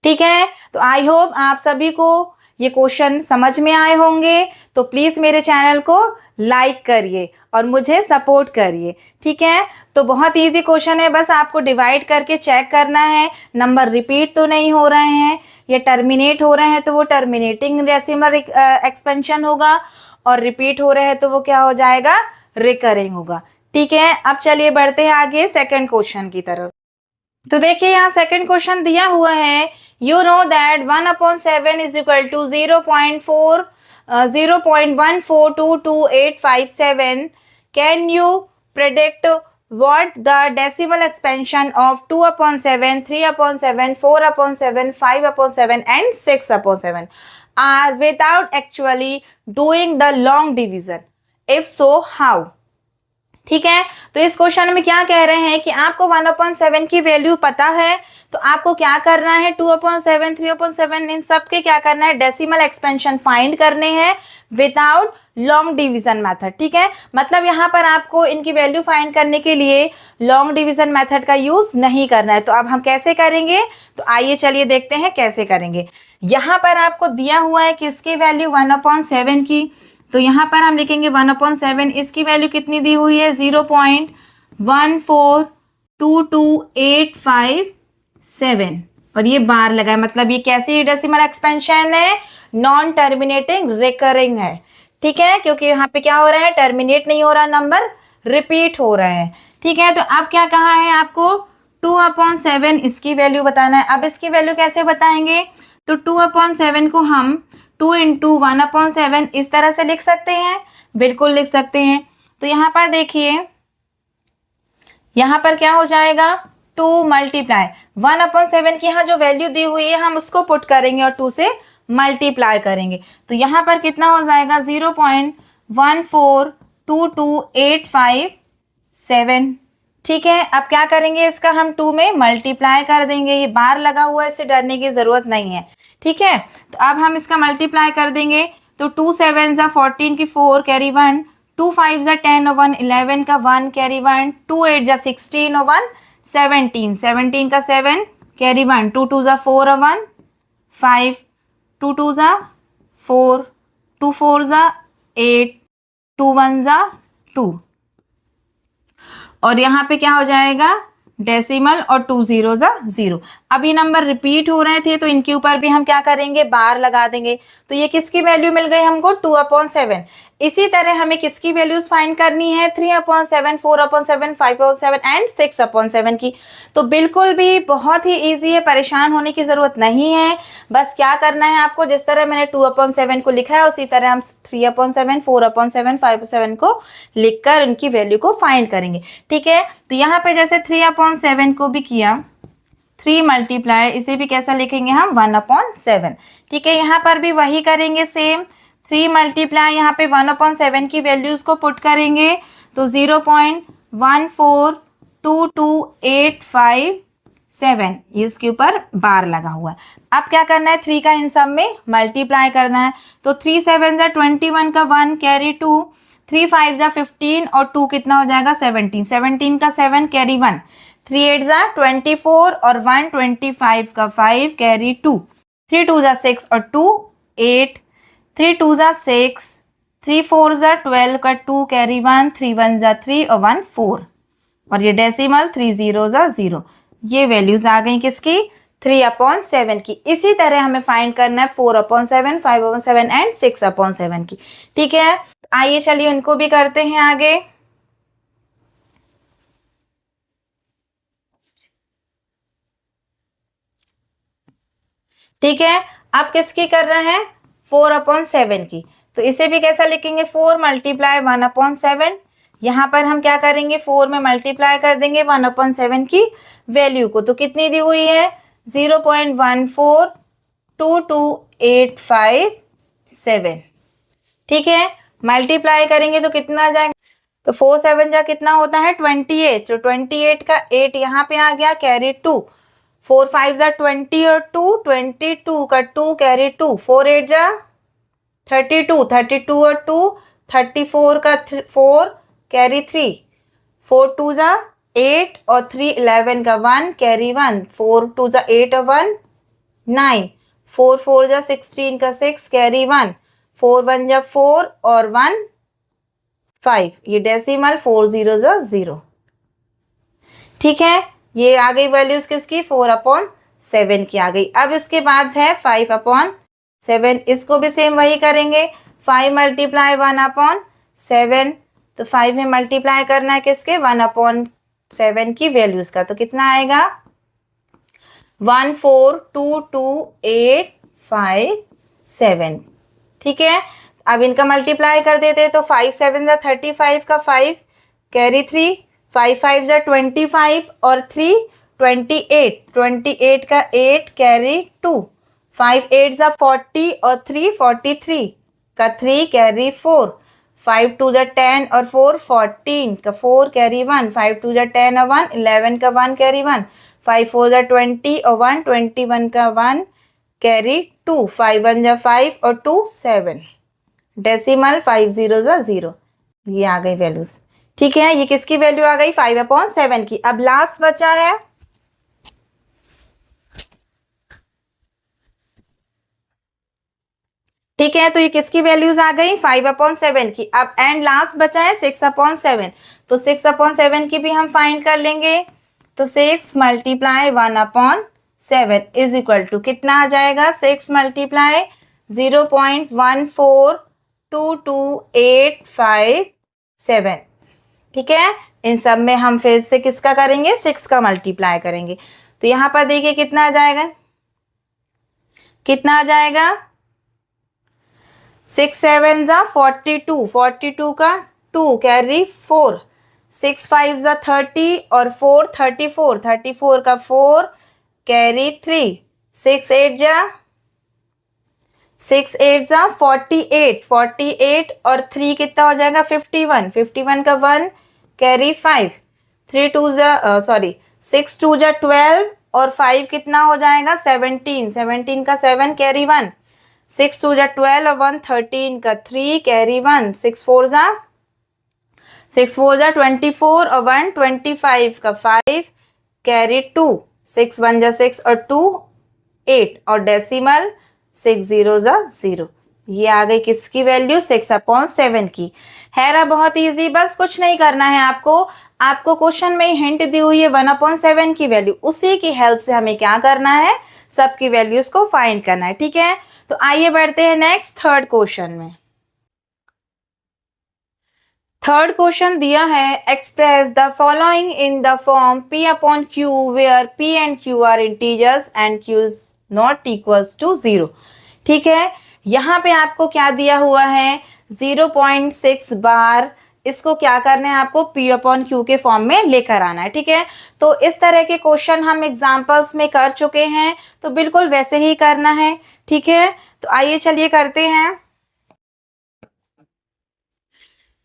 A: ठीक है, तो आई होप आप सभी को ये क्वेश्चन समझ में आए होंगे। तो प्लीज मेरे चैनल को लाइक करिए और मुझे सपोर्ट करिए। ठीक है, तो बहुत इजी क्वेश्चन है, बस आपको डिवाइड करके चेक करना है, नंबर रिपीट तो नहीं हो रहे हैं, ये टर्मिनेट हो रहे हैं तो वो टर्मिनेटिंग डेसिमल एक्सपेंशन होगा, और रिपीट हो रहे हैं तो वो क्या हो जाएगा, रिकरिंग होगा। ठीक है, अब चलिए बढ़ते हैं आगे सेकंड क्वेश्चन की तरफ। तो देखिए यहाँ सेकंड क्वेश्चन दिया हुआ है, you know that 1/7 is equal to 0.14222857। Can you predict what the decimal expansion of 2/7, 3/7, 4/7, 5/7 and 6/7 are without actually doing the long division? If so, how? ठीक है, तो इस क्वेश्चन में क्या कह रहे हैं कि आपको 1/7 की वैल्यू पता है, तो आपको क्या करना है, 2/7, 3/7 इन सब के क्या करना है, डेसिमल एक्सपेंशन फाइंड करने हैं विदाउट लॉन्ग डिवीजन मेथड। ठीक है, मतलब यहाँ पर आपको इनकी वैल्यू फाइंड करने के लिए लॉन्ग डिवीजन मेथड का यूज नहीं करना है। तो अब हम कैसे करेंगे, तो आइए चलिए देखते हैं कैसे करेंगे। यहाँ पर आपको दिया हुआ है किसकी वैल्यू, 1/7 की, तो यहाँ पर हम लिखेंगे 1/7, इसकी वैल्यू कितनी दी हुई है, 0.142285 और ये बार लगा है, मतलब ये कैसी डेसिमल एक्सपेंशन है, नॉन टर्मिनेटिंग रिकरिंग है। ठीक है, क्योंकि यहाँ पे क्या हो रहा है, टर्मिनेट नहीं हो रहा, नंबर रिपीट हो रहे हैं। ठीक है, तो अब क्या कहा है आपको, 2/7 इसकी वैल्यू बताना है। अब इसकी वैल्यू कैसे बताएंगे, तो 2/7 को हम 2 × 1/7 इस तरह से लिख सकते हैं, बिल्कुल लिख सकते हैं। तो यहाँ पर देखिए, यहाँ पर क्या हो जाएगा, 2 मल्टीप्लाई 1/7 की यहाँ जो वैल्यू दी हुई है हम उसको पुट करेंगे और 2 से मल्टीप्लाई करेंगे, तो यहाँ पर कितना हो जाएगा, 0.142285 ठीक है, अब क्या करेंगे, इसका हम 2 में मल्टीप्लाई कर देंगे, ये बार लगा हुआ है, इससे डरने की जरूरत नहीं है। ठीक है, तो अब हम इसका मल्टीप्लाई कर देंगे, तो 2 7 = 14 की 4 कैरी 1, 2 5 = 10 और 1 11 का 1 कैरी 1, 2 8 = 16 और 1 17, 17 का 7 कैरी 1, 2 2 = 4 और 1 5, 2 2 = 4, 2 4 = 8, 2 1 = 2 और यहाँ पे क्या हो जाएगा, डेसिमल और 2 0 = 0। अब ये नंबर रिपीट हो रहे थे तो इनके ऊपर भी हम क्या करेंगे, बार लगा देंगे। तो ये किसकी वैल्यू मिल गई हमको, 2/7। इसी तरह हमें किसकी वैल्यूज फाइंड करनी है, 3/7, 4/7, 5/7 एंड 6/7 की। तो बिल्कुल भी बहुत ही ईजी है, परेशान होने की जरूरत नहीं है। बस क्या करना है आपको, जिस तरह मैंने 2/7 को लिखा है उसी तरह हम 3/7, 4/7, 5/7 को लिखकर उनकी वैल्यू को फाइंड करेंगे। ठीक है, तो यहाँ पे जैसे 3/7 को भी किया, 3 मल्टीप्लाई, इसे भी कैसा लिखेंगे हम, 1/7। ठीक है, यहाँ पर भी वही करेंगे सेम, 3 मल्टीप्लाई, यहाँ पे 1/7 की वैल्यूज को पुट करेंगे, तो 0.142285 ये उसके ऊपर बार लगा हुआ है। अब क्या करना है, 3 का इन सब में मल्टीप्लाई करना है, तो 3 7 = 21 का 1 कैरी 2, 3 5 = 15 और 2 कितना हो जाएगा, 17, 17 का 7 कैरी 1, 3 8 = 24 और 1 25 का 5 कैरी 2, 3 2 = 6 और 2 8, 3 2 = 6, 3 4 = 12 का 2 कैरी 1, 3 1 = 3 और 1 4 और ये डेसिमल 3 0 = 0। ये वैल्यूज आ गई किसकी, 3/7 की। इसी तरह हमें फाइंड करना है 4/7, 5/7 एंड 6/7 की। ठीक है, आइए चलिए उनको भी करते हैं आगे। ठीक है, अब किसकी कर रहे हैं, 4/7 की। तो इसे भी कैसा लिखेंगे, 4 मल्टीप्लाई 1/7। यहाँ पर हम क्या करेंगे, 4 में मल्टीप्लाई कर देंगे 1/7 की वैल्यू को, तो कितनी दी हुई है, 0.142285 ठीक है, मल्टीप्लाई करेंगे तो कितना आ जाएगा, तो 4 7 जा कितना होता है 28, तो 28 का 8 यहाँ पे आ गया, कैरी 2, 4 5 जा 20 और 2, 22 का 2 कैरी 2, 4 8 जा 32, 32 और 2 34 का 4 कैरी 3, 4 2 जा 8 और 3 11 का 1 कैरी 1, 4 2 जा 8 और 1 9, 4 4 जा 16 का 6 कैरी 1, 4 1 जा 4 और 1 5, ये डेसिमल 4 0 जा 0। ठीक है, ये आ गई वैल्यूज किसकी, 4/7 की आ गई। अब इसके बाद है 5/7, इसको भी सेम वही करेंगे, 5 मल्टीप्लाई 1/7, तो 5 में मल्टीप्लाई करना है किसके, 1/7 की वैल्यूज का, तो कितना आएगा 1422857। ठीक है, अब इनका मल्टीप्लाई कर देते हैं, तो 5 7 जा 35 का 5 कैरी 3, 5 5 जा 25 और 3 28, 28 का 8 कैरी 2, 5 8 जा 40 और 3 43 का 3 कैरी 4, 5 2 जा 10 और 4 14 का 4 कैरी 1, 5 2 जा 10 और 1 11 का 1 कैरी 1, 5 4 जा 20 और 1 21 का 1 कैरी 2, 5 1 जा 5 और 2 7, डेसिमल 5 0 जा 0। ये आ गई वैल्यूज। ठीक है, ये किसकी वैल्यू आ गई, 5/7 की। अब लास्ट बचा है, ठीक है, तो ये किसकी वैल्यूज आ गई, 5/7 की। अब एंड लास्ट बचा है 6/7, तो 6/7 की भी हम फाइंड कर लेंगे, तो 6 मल्टीप्लाई 1/7 इज इक्वल टू कितना आ जाएगा, 6 मल्टीप्लाई 0.1422857। ठीक है, इन सब में हम फिर से किसका करेंगे, 6 का मल्टीप्लाई करेंगे, तो यहां पर देखिए कितना आ जाएगा, कितना आ जाएगा 6 7 जा 42, 42 का 2 कैरी 4, 6 5 जा 30 और 4 34, 34 का 4 कैरी 3, 6 8 जा 48, 48 और 3 कितना हो जाएगा 51, 51 का 1 कैरी 5, 3 2 जा सॉरी 6 2 जा 12 और 5 कितना हो जाएगा 17, 17 का 7 कैरी 1, 6 2 जा 12 और 1 13 का 3 कैरी 1, 6 4 जा 24 और 1 25 का 5 कैरी 2, 6 1 जा 6 और 2 8 और डेसिमल 6 0 जा 0। ये आ गई किसकी वैल्यू, 6/7 की। है ना बहुत इजी, बस कुछ नहीं करना है आपको, आपको क्वेश्चन में हिंट दी हुई है 1/7 की वैल्यू, उसी की हेल्प से हमें क्या करना है, सबकी वैल्यूज को फाइंड करना है। ठीक है, तो आइए बढ़ते हैं नेक्स्ट थर्ड क्वेश्चन में। थर्ड क्वेश्चन दिया है, express the following in the form P/Q where P and Q are integers and Q is not equals to 0। ठीक है, यहाँ पे आपको क्या दिया हुआ है 0.6 बार, इसको क्या करना है आपको P/Q के फॉर्म में लेकर आना है। ठीक है, तो इस तरह के क्वेश्चन हम एग्जाम्पल्स में कर चुके हैं, तो बिल्कुल वैसे ही करना है। ठीक है, तो आइए चलिए करते हैं।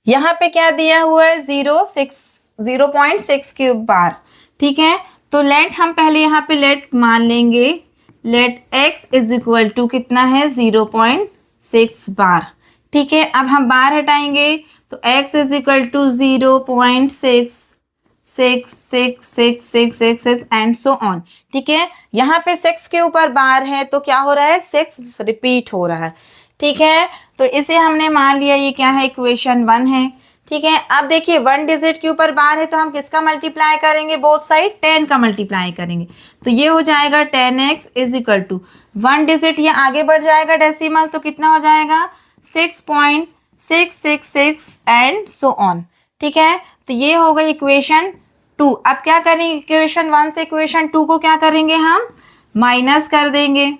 A: यहाँ पे क्या दिया हुआ है 0.6 क्यूब बार। ठीक है, तो लेट हम पहले यहाँ पे लेट मान लेंगे, let x is equal to कितना है 0.6 बार। ठीक है, अब हम बार हटाएंगे, तो x is equal to 0.6666666 and so on. ठीक है, यहाँ पे 6 के ऊपर बार है, तो क्या हो रहा है 6 रिपीट हो रहा है। ठीक है, तो इसे हमने मान लिया, ये क्या है इक्वेशन 1 है। ठीक है, अब देखिए 1 डिजिट के ऊपर बार है, तो हम किसका मल्टीप्लाई करेंगे, बोथ साइड 10 का मल्टीप्लाई करेंगे, तो ये हो जाएगा 10x is equal to 1 digit ये आगे बढ़ जाएगा डेसिमल, तो कितना हो जाएगा 6.666 एंड सो ऑन। ठीक है, तो ये हो गई इक्वेशन 2। अब क्या करेंगे, इक्वेशन 1 से इक्वेशन 2 को क्या करेंगे, हम माइनस कर देंगे,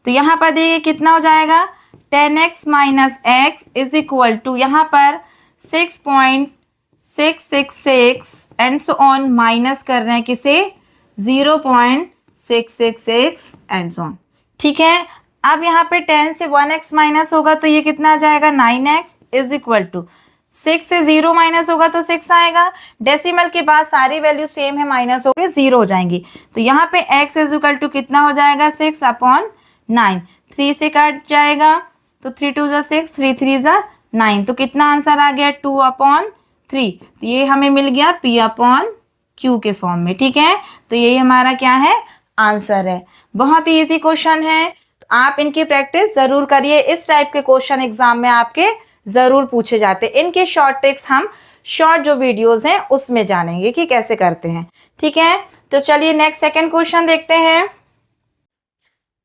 A: तो यहाँ पर देखिए कितना हो जाएगा 10x minus x is equal to यहाँ पर 6.666 एंड सो ऑन, माइनस कर रहे हैं किसे 0.666 एंड सो ऑन। ठीक है, अब यहाँ पे 10 से 1x माइनस होगा तो ये कितना आ जाएगा 9x इज इक्वल टू 6 से 0 माइनस होगा तो 6 आएगा। डेसिमल के बाद सारी वैल्यू सेम है, माइनस होकर 0 हो जाएंगी। तो यहाँ पे x इज इक्वल टू कितना हो जाएगा 6 अपॉन 9। 3 से कट जाएगा तो 3 2 जा 6, 3 3 जा 9। तो कितना आंसर आ गया 2 अपॉन 3। तो ये हमें मिल गया p अपॉन q के फॉर्म में। ठीक है, तो यही हमारा क्या है आंसर है। बहुत ही इजी क्वेश्चन है, तो आप इनकी प्रैक्टिस जरूर करिए। इस टाइप के क्वेश्चन एग्जाम में आपके जरूर पूछे जाते हैं। इनके शॉर्ट ट्रिक्स हम शॉर्ट जो वीडियोस हैं उसमें जानेंगे कि कैसे करते हैं। ठीक है, तो चलिए नेक्स्ट सेकंड क्वेश्चन देखते हैं।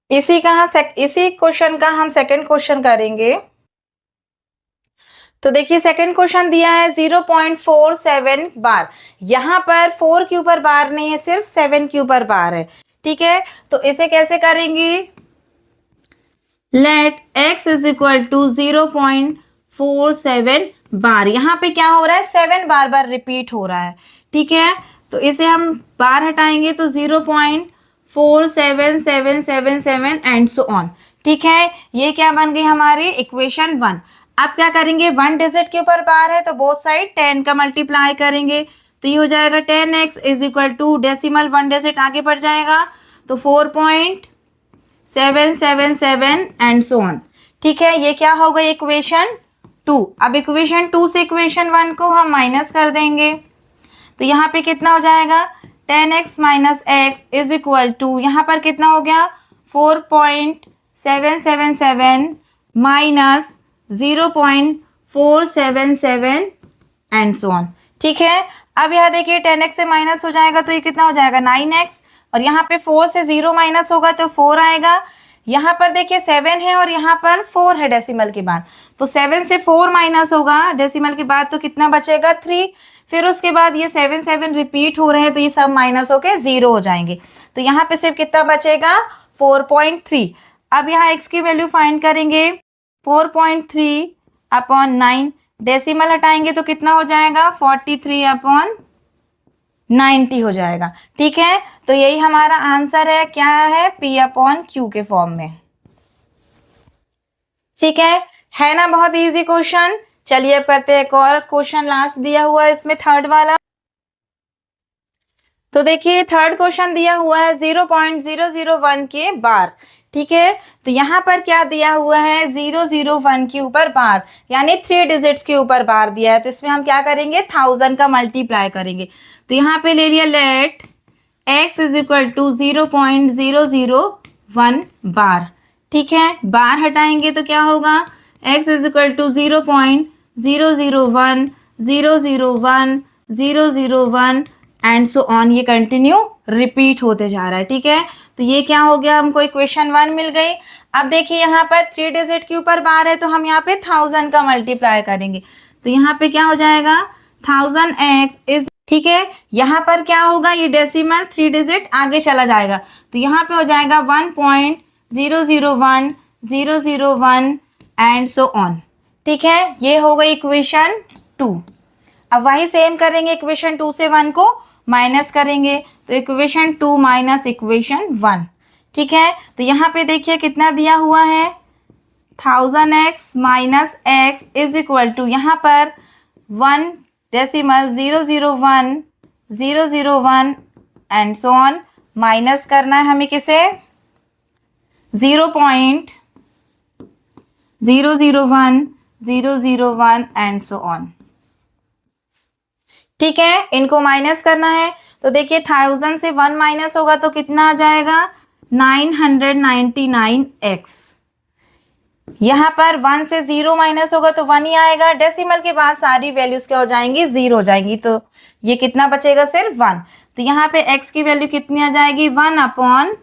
A: इसी क्वेश्चन का हम सेकंड क्वेश्चन करेंगे। तो देखिए सेकंड क्वेश्चन दिया है 0.47 बार। यहाँ पर 4 के ऊपर बार नहीं है, सिर्फ 7 के ऊपर बार है। ठीक है, तो इसे कैसे करेंगे, let x is equal to 0.47 bar. यहाँ पे क्या हो रहा है 7 बार बार रिपीट हो रहा है। ठीक है, तो इसे हम बार हटाएंगे तो 0.47777 एंड सो ऑन। ठीक है, ये क्या बन गई हमारी इक्वेशन 1। अब क्या करेंगे, 1 डिजिट के ऊपर बार है तो बोथ साइड 10 का मल्टीप्लाई करेंगे तो ये हो जाएगा 10x is equal to decimal 1 digit आगे बढ़ जाएगा तो 4.777 एंड सो ऑन। ठीक है, ये क्या हो गई इक्वेशन 2। अब इक्वेशन 2 से इक्वेशन 1 को हम माइनस कर देंगे तो यहाँ पे कितना हो जाएगा 10x minus x is equal to, यहाँ पर कितना हो गया 4.777 माइनस 0.477 एंड सो ऑन। ठीक है, अब यहाँ देखिए 10x से माइनस हो जाएगा तो ये कितना हो जाएगा 9x, और यहाँ पे 4 से 0 माइनस होगा तो 4 आएगा। यहाँ पर देखिए 7 है और यहाँ पर 4 है डेसिमल के बाद, तो 7 से 4 माइनस होगा डेसिमल के बाद तो कितना बचेगा 3। फिर उसके बाद ये 7 7 रिपीट हो रहे हैं तो ये सब माइनस होके 0 हो जाएंगे। तो यहाँ पे सिर्फ कितना बचेगा 4.3। अब यहाँ x की वैल्यू फाइंड करेंगे 4.3 अपॉन 9, डेसिमल हटाएंगे तो कितना हो जाएगा 43 अपॉन 90 हो जाएगा। ठीक है, तो यही हमारा आंसर है, क्या है p अपॉन q के फॉर्म में। ठीक है ना, बहुत इजी क्वेश्चन। चलिए अब करते हैं एक और क्वेश्चन, लास्ट दिया हुआ है इसमें थर्ड वाला। तो देखिए थर्ड क्वेश्चन दिया हुआ है 0.001 के बार। ठीक है, तो यहाँ पर क्या दिया हुआ है 001 के ऊपर बार, यानी 3 डिजिट्स के ऊपर बार दिया है। तो इसमें हम क्या करेंगे 1000 का मल्टीप्लाई करेंगे। तो यहाँ पे ले लिया let x is equal to 0.001 bar. ठीक है, बार हटाएंगे तो क्या होगा x is equal to 0.001 and so on, ये कंटिन्यू रिपीट होते जा रहा है। ठीक है, तो ये क्या हो गया, हमको इक्वेशन 1 मिल गई। अब देखिए यहाँ पर 3 डिजिट के ऊपर बार है तो हम यहाँ पे 1000 का मल्टीप्लाई करेंगे तो यहाँ पे क्या हो जाएगा 1000x इज, ठीक है, यहाँ पर क्या होगा ये डेसिमल 3 डिजिट आगे चला जाएगा तो यहाँ पे हो जाएगा 1.001 एंड सो ऑन। ठीक है, ये हो गई इक्वेशन 2। अब वही सेम करेंगे, इक्वेशन 2 से 1 को माइनस करेंगे तो इक्वेशन 2 माइनस इक्वेशन 1। ठीक है, तो यहाँ पे देखिए कितना दिया हुआ है 1000x minus x is equal to, यहाँ पर 1 decimal 001 and so on, minus करना है हमें किसे 0.001 एंड सो ऑन। ठीक है, इनको माइनस करना है तो देखिए 1000 से 1 माइनस होगा तो कितना आ जाएगा 999x। यहाँ पर 1 से 0 माइनस होगा तो 1 ही आएगा, डेसिमल के बाद सारी वैल्यूज क्या हो जाएंगी 0 हो जाएंगी तो ये कितना बचेगा सिर्फ 1। तो यहाँ पे x की वैल्यू कितनी आ जाएगी 1 अपॉन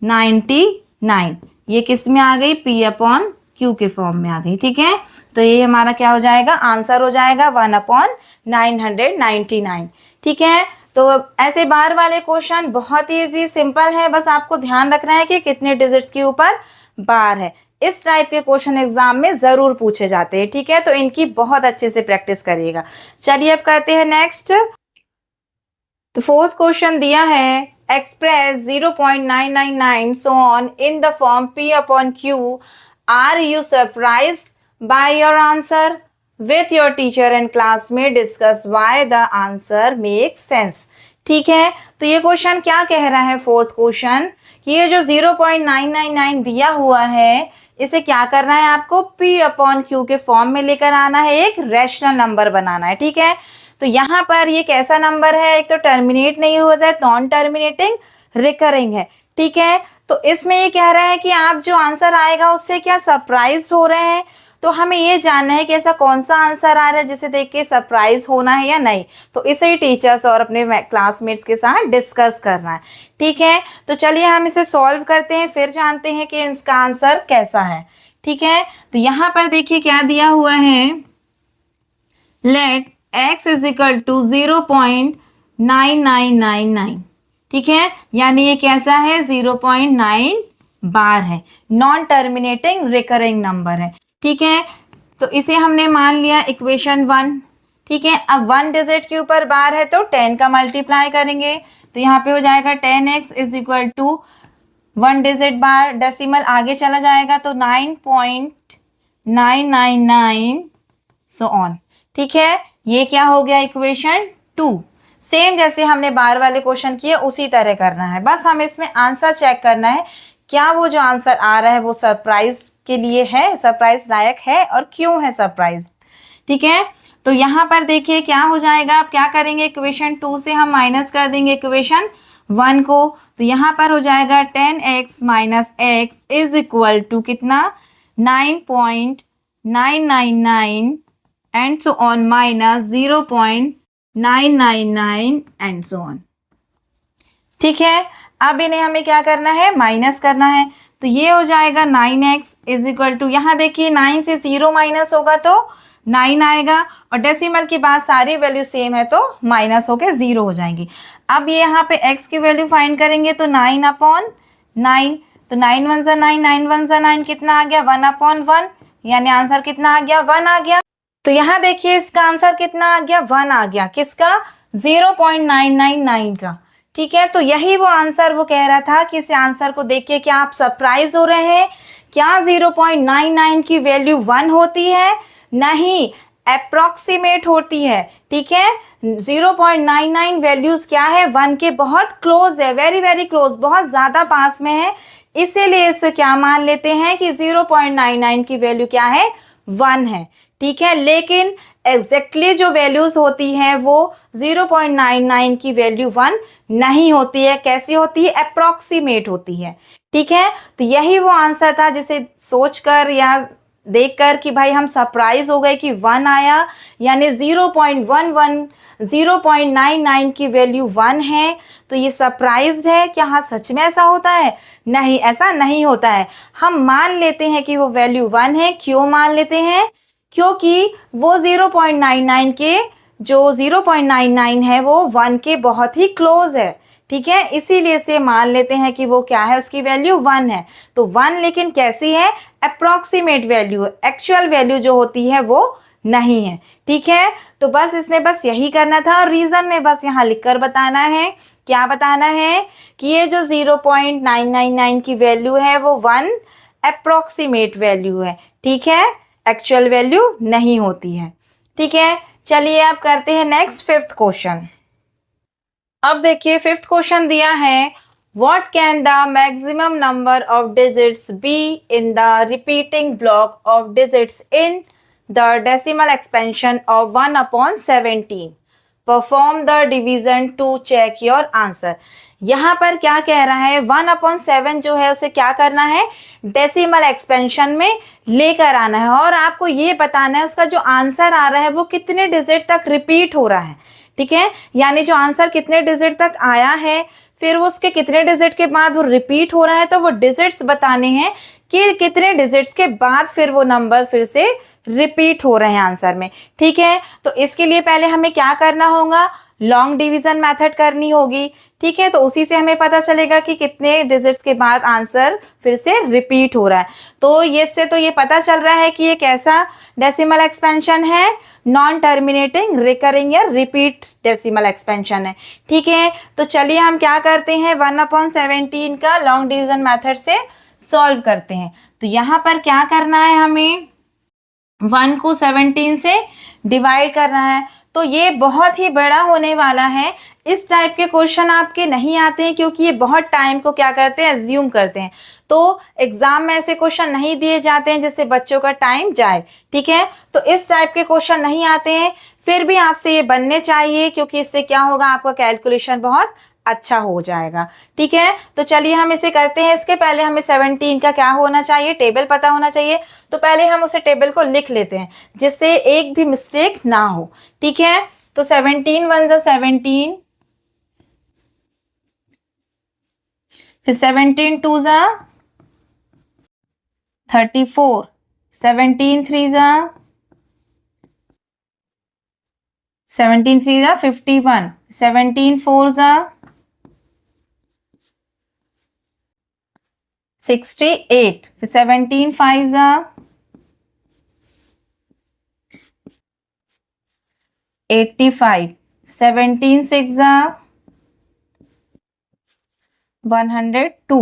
A: 99, ये किस में आ गई p अपॉन q के फॉर्म में आ गई। ठीक है, तो ये हमारा क्या हो जाएगा आंसर हो जाएगा 1 अपॉन 999। ठीक है, तो ऐसे बार वाले क्वेश्चन बहुत ही इजी सिंपल है, बस आपको ध्यान रखना है कि कितने डिजिट्स के ऊपर बार है। इस टाइप के क्वेश्चन एग्जाम में जरूर पूछे जाते हैं। ठीक है, तो इनकी बहुत अच्छे से प्रैक्टिस करिएगा। चलिए अब करते हैं नेक्स्ट। तो फोर्थ क्वेश्चन दिया है express 0.999 so on in the form P upon Q. Are you surprised by your answer? With your teacher and classmate discuss why the answer makes sense. ठीक है, तो ये क्वेश्चन क्या कह रहा है, फोर्थ क्वेश्चन, ये जो 0.999 दिया हुआ है इसे क्या करना है, आपको P अपॉन Q के फॉर्म में लेकर आना है, एक रैशनल नंबर बनाना है. ठीक है, तो यहाँ पर ये कैसा नंबर है, एक तो टर्मिनेट नहीं होता है, नॉन टर्मिनेटिंग, रिकरिंग है. ठीक है, तो इसमें ये कह रहा है कि आप जो आंसर आएगा उससे क्या सरप्राइज हो रहे हैं. तो हमें ये जानना है कि ऐसा कौन सा आंसर आ रहा है जिसे देख के सरप्राइज होना है या नहीं. तो इसे ही टीचर्स और अपने क्लासमेट्स के साथ डिस्कस करना है. ठीक है, तो चलिए हम इसे सॉल्व करते हैं, फिर जानते हैं कि इसका आंसर कैसा है. ठीक है, तो यहाँ पर देखिए क्या दिया हुआ है, let x is equal to 0.9999. ठीक है, यानी ये कैसा है, 0.9 बार है, नॉन टर्मिनेटिंग रिकरिंग नंबर है. ठीक है, तो इसे हमने मान लिया इक्वेशन 1. ठीक है, अब 1 डिजिट के ऊपर बार है तो 10 का मल्टीप्लाई करेंगे, तो यहाँ पे हो जाएगा 10x is equal to 1 digit बार, डेसिमल आगे चला जाएगा तो 9.999 सो ऑन. ठीक है, ये क्या हो गया, इक्वेशन 2. सेम जैसे हमने बार वाले क्वेश्चन किए उसी तरह करना है, बस हमें इसमें आंसर चेक करना है क्या वो जो आंसर आ रहा है वो सरप्राइज के लिए है, सरप्राइज लायक है, और क्यों है सरप्राइज. ठीक है, तो यहाँ पर देखिए क्या हो जाएगा, आप क्या करेंगे, इक्वेशन 2 से हम माइनस कर देंगे इक्वेशन 1 को, तो यहाँ पर हो जाएगा 10x minus x is equal to कितना, 9.999 and so on minus 0.999 and so on. ठीक है, अब इन्हें हमें क्या करना है, माइनस करना है, तो ये हो जाएगा 9x इज इक्वल टू, यहाँ देखिए 9 से 0 माइनस होगा तो 9 आएगा, और डेसिमल के बाद सारी वैल्यू सेम है तो माइनस होके 0 हो जाएंगी. अब ये यहाँ पे x की वैल्यू फाइंड करेंगे तो 9 अपॉन 9, तो 9 1 जा 9, 9 1 जा 9, कितना आ गया, 1 अपॉन 1, यानी आंसर कितना आ गया, 1 आ गया. तो यहाँ देखिए इसका आंसर कितना आ गया, 1 आ गया, किसका, 0.999 का. ठीक है, तो यही वो आंसर वो कह रहा था कि इस आंसर को देख के क्या आप सरप्राइज हो रहे हैं, क्या 0.99 की वैल्यू 1 होती है, नहीं, अप्रोक्सीमेट होती है. ठीक है, 0.99 वैल्यूज क्या है, 1 के बहुत क्लोज है, वेरी वेरी क्लोज, बहुत ज्यादा पास में है, इसीलिए इसे क्या मान लेते हैं कि 0.99 की वैल्यू क्या है, 1 है. ठीक है, लेकिन एग्जैक्टली जो वैल्यूज होती हैं वो 0.99 की वैल्यू 1 नहीं होती है, कैसी होती है, अप्रोक्सीमेट होती है. ठीक है, तो यही वो आंसर था जिसे सोचकर या देखकर कि भाई हम सरप्राइज हो गए कि 1 आया, यानी 0.99 की वैल्यू 1 है, तो ये सरप्राइज है. क्या हाँ सच में ऐसा होता है, नहीं, ऐसा नहीं होता है. हम मान लेते हैं कि वो वैल्यू 1 है, क्यों मान लेते हैं, क्योंकि वो 0.99 के जो 0.99 है वो 1 के बहुत ही क्लोज है. ठीक है, इसीलिए से मान लेते हैं कि वो क्या है, उसकी वैल्यू 1 है. तो 1 लेकिन कैसी है, अप्रोक्सीमेट वैल्यू, एक्चुअल वैल्यू जो होती है वो नहीं है. ठीक है, तो बस इसमें बस यही करना था, और रीजन में बस यहाँ लिखकर बताना है, क्या बताना है कि ये जो 0.999 की वैल्यू है वो 1 अप्रोक्सीमेट वैल्यू है. ठीक है, एक्चुअल वैल्यू नहीं होती है. ठीक है, चलिए अब करते हैं नेक्स्ट 5th क्वेश्चन. अब देखिए 5th क्वेश्चन दिया है, what can the maximum number of digits be in the repeating block of digits in the decimal expansion of 1/17. Perform the division to check your answer. यहाँ पर क्या कह रहा है, 1/7 जो है उसे क्या करना है, डेसिमल एक्सपेंशन में लेकर आना है, और आपको ये बताना है उसका जो आंसर आ रहा है वो कितने डिजिट तक रिपीट हो रहा है. ठीक है, यानी जो आंसर कितने डिजिट तक आया है, फिर वो उसके कितने डिजिट के बाद वो रिपीट हो रहा है, तो वो डिजिट्स बताने हैं कि कितने डिजिट्स के बाद फिर वो नंबर फिर से रिपीट हो रहे हैं आंसर में. ठीक है, तो इसके लिए पहले हमें क्या करना होगा, लॉन्ग डिवीजन मेथड करनी होगी। ठीक है, तो उसी से हमें पता चलेगा कि कितने डिजिट्स के बाद आंसर फिर से रिपीट हो रहा है। तो ये से तो ये पता चल रहा है कि ये कैसा डेसिमल एक्सपेंशन है, नॉन टर्मिनेटिंग, रिकरिंग या रिपीट डेसिमल एक्सपेंशन है। ठीक है, तो चलिए हम क्या करते हैं, 1/17 का लॉन्ग डिवीजन मेथड से सॉल्व करते हैं। तो यहाँ पर क्या करना है, हमें 1 को 17 से डिवाइड करना है। तो ये बहुत ही बड़ा होने वाला है। इस टाइप के क्वेश्चन आपके नहीं आते हैं क्योंकि ये बहुत टाइम को क्या करते हैं, एज्यूम करते हैं। तो एग्जाम में ऐसे क्वेश्चन नहीं दिए जाते हैं जिससे बच्चों का टाइम जाए। ठीक है, तो इस टाइप के क्वेश्चन नहीं आते हैं, फिर भी आपसे ये बनने चाहिए क्योंकि इससे क्या होगा, आपका कैलकुलेशन बहुत अच्छा हो जाएगा। ठीक है, तो चलिए हम इसे करते हैं। इसके पहले हमें 17 का क्या होना चाहिए, टेबल पता होना चाहिए। तो पहले हम उसे टेबल को लिख लेते हैं जिससे एक भी मिस्टेक ना हो। ठीक है, तो 17 1 ज़ा 17, फिर 17 2 ज़ा 34, 17 3 ज़ा 51, 17 4 ज़ा 68, फिर 17 5 ज़ा 85, 17 6 ज़ा 102,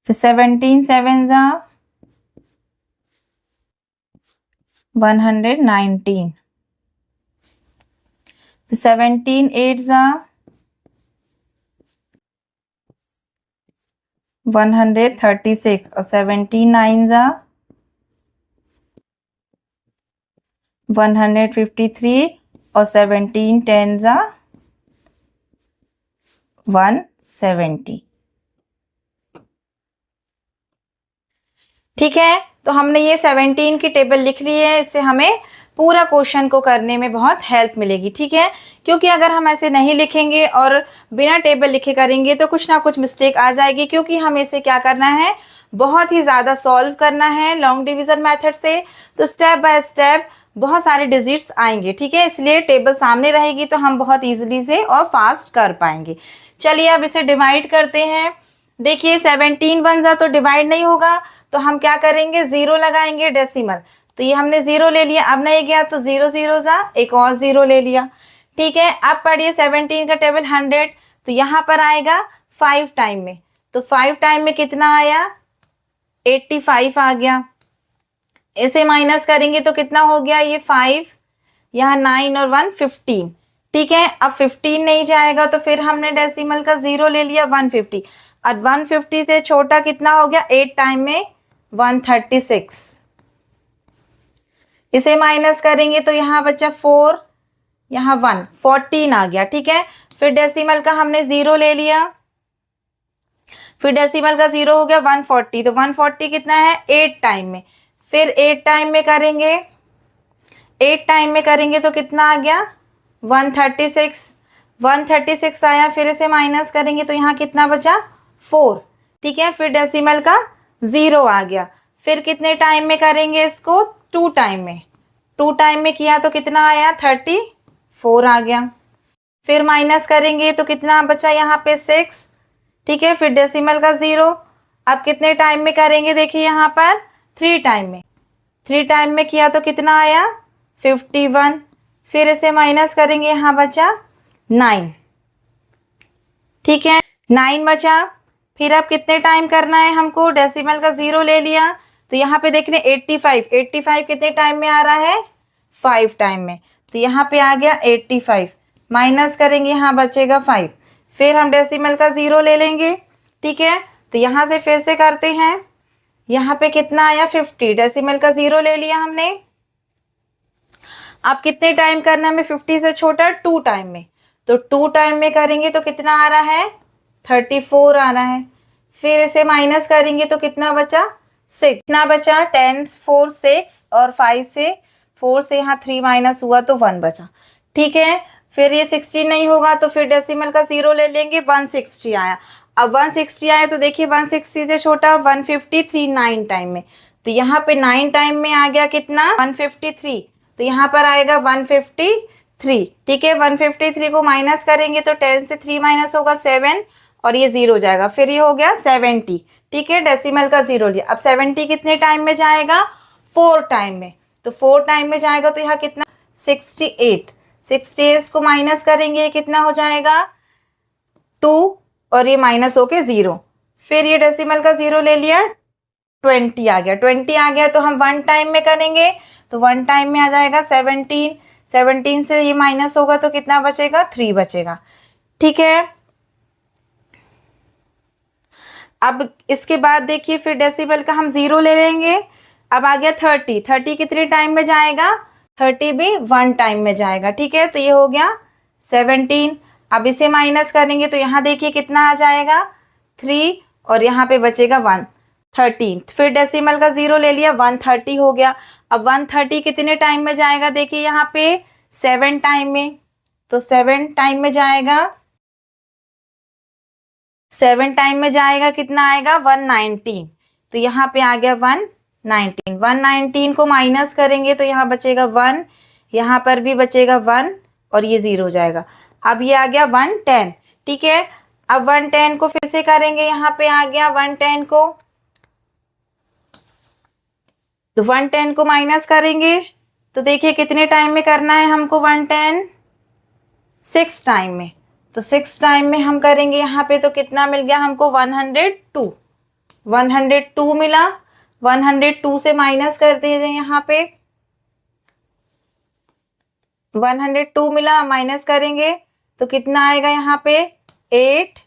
A: फिर 17 7 ज़ा 119, फिर 17 8 ज़ा 136 और 17 9 ज़ा 153 और 17 10 ज़ा 170। ठीक है, तो हमने ये 17 की टेबल लिख ली है। इससे हमें पूरा क्वेश्चन को करने में बहुत हेल्प मिलेगी। ठीक है, क्योंकि अगर हम ऐसे नहीं लिखेंगे और बिना टेबल लिखे करेंगे तो कुछ ना कुछ मिस्टेक आ जाएगी, क्योंकि हमें इसे क्या करना है, बहुत ही ज़्यादा सॉल्व करना है लॉन्ग डिवीजन मेथड से। तो स्टेप बाय स्टेप बहुत सारे डिजिट्स आएंगे। ठीक है, इसलिए टेबल सामने रहेगी तो हम बहुत ईजिली से और फास्ट कर पाएंगे। चलिए अब इसे डिवाइड करते हैं। देखिए 17 1 ज़ा तो डिवाइड नहीं होगा, तो हम क्या करेंगे, 0 लगाएंगे डेसिमल। तो ये हमने 0 ले लिया, अब नहीं गया तो 0 0 ज़ा एक और 0 ले लिया। ठीक है, अब पढ़िए 17 का टेबल 100, तो यहाँ पर आएगा 5 टाइम में। तो 5 टाइम में कितना आया, 85 आ गया। इसे माइनस करेंगे तो कितना हो गया, ये 5, यहाँ 9 और 1 15। ठीक है, अब 15 नहीं जाएगा तो फिर हमने डेसिमल का 0 ले लिया, 150। अब 150 से छोटा कितना हो गया, 8 टाइम में 136। इसे माइनस करेंगे तो यहाँ बचा 4, यहाँ 1, 14 आ गया। ठीक है, फिर डेसिमल का हमने 0 ले लिया, फिर डेसिमल का 0 हो गया 140। तो 140 कितना है, 8 टाइम में। फिर 8 टाइम में करेंगे, 8 टाइम में करेंगे तो कितना आ गया, 136। 136 आया, फिर इसे माइनस करेंगे तो यहाँ कितना बचा, 4। ठीक है, फिर डेसिमल का 0 आ गया। फिर कितने टाइम में करेंगे इसको, 2 टाइम में। 2 टाइम में किया तो कितना आया, 34 आ गया। फिर माइनस करेंगे तो कितना बचा, यहाँ पे 6। ठीक है, फिर डेसिमल का 0। अब कितने टाइम में करेंगे, देखिए यहाँ पर 3 टाइम में। 3 टाइम में किया तो कितना आया, 51। फिर इसे माइनस करेंगे, यहाँ बचा 9। ठीक है, 9 बचा। फिर अब कितने टाइम करना है हमको, डेसिमल का 0 ले लिया, तो यहाँ पे देख रहे 85। 85 कितने टाइम में आ रहा है, 5 टाइम में। तो यहाँ पे आ गया 85, माइनस करेंगे, यहाँ बचेगा 5। फिर हम डेसिमल का 0 ले लेंगे। ठीक है, तो यहाँ से फिर से करते हैं, यहाँ पे कितना आया, 50। डेसिमल का 0 ले लिया हमने। अब कितने टाइम करना है हमें, 50 से छोटा 2 टाइम में। तो 2 टाइम में करेंगे तो कितना आ रहा है, 34 आ रहा है। फिर इसे माइनस करेंगे तो कितना बचा, 6। कितना बचा, 10 4 6 और 5 से 4 से यहाँ 3 माइनस हुआ तो 1 बचा। ठीक है, फिर ये 16 नहीं होगा तो फिर डेसिमल का 0 ले लेंगे, 160 आया। अब 160 आया तो देखिए 160 से छोटा 153 9 टाइम में। तो यहाँ पे 9 टाइम में आ गया कितना, 153। तो यहाँ पर आएगा 153। 3, ठीक है। 153 को माइनस करेंगे तो 10 से 3 माइनस होगा 7 और ये 0 हो जाएगा। फिर ये हो गया 70, ठीक है, डेसिमल का 0 लिया। अब 70 कितने टाइम में जाएगा? 4 टाइम में। तो 4 टाइम में जाएगा तो यहाँ कितना? 68। 68 को माइनस करेंगे कितना हो जाएगा? 2 और ये माइनस होके 0। फिर ये डेसिमल का 0 ले लिया, 20 आ गया। 20 आ गया तो हम 1 टाइम में करेंगे तो 1 टाइम में आ जाएगा 17। 17 से ये माइनस होगा तो कितना बचेगा? 3 बचेगा, ठीक है। अब इसके बाद देखिए फिर डेसिमल का हम 0 ले लेंगे। अब आ गया 30। 30 कितने टाइम में जाएगा? 30 भी 1 टाइम में जाएगा, ठीक है। तो ये हो गया 17। अब इसे माइनस करेंगे तो यहाँ देखिए कितना आ जाएगा? 3 और यहाँ पे बचेगा 1, 13। फिर डेसिमल का 0 ले लिया, 130 हो गया। अब 130 कितने टाइम में जाएगा? देखिए यहाँ पे 7 टाइम में। तो 7 टाइम में जाएगा, 7 टाइम में जाएगा कितना आएगा? 119। तो यहाँ पे आ गया 119। 119 को माइनस करेंगे तो यहाँ बचेगा 1, यहाँ पर भी बचेगा 1 और ये 0 हो जाएगा। अब ये आ गया 110, ठीक है। अब 110 को फिर से करेंगे, यहाँ पे आ गया 110 को, तो 110 को माइनस करेंगे तो देखिए कितने टाइम में करना है हमको? 110 6 टाइम में। तो 6 टाइम में हम करेंगे यहाँ पे तो कितना मिल गया हमको? 102। 102 मिला। 102 से माइनस कर दीजिए, यहाँ पे 102 मिला, माइनस करेंगे तो कितना आएगा यहाँ पे? 8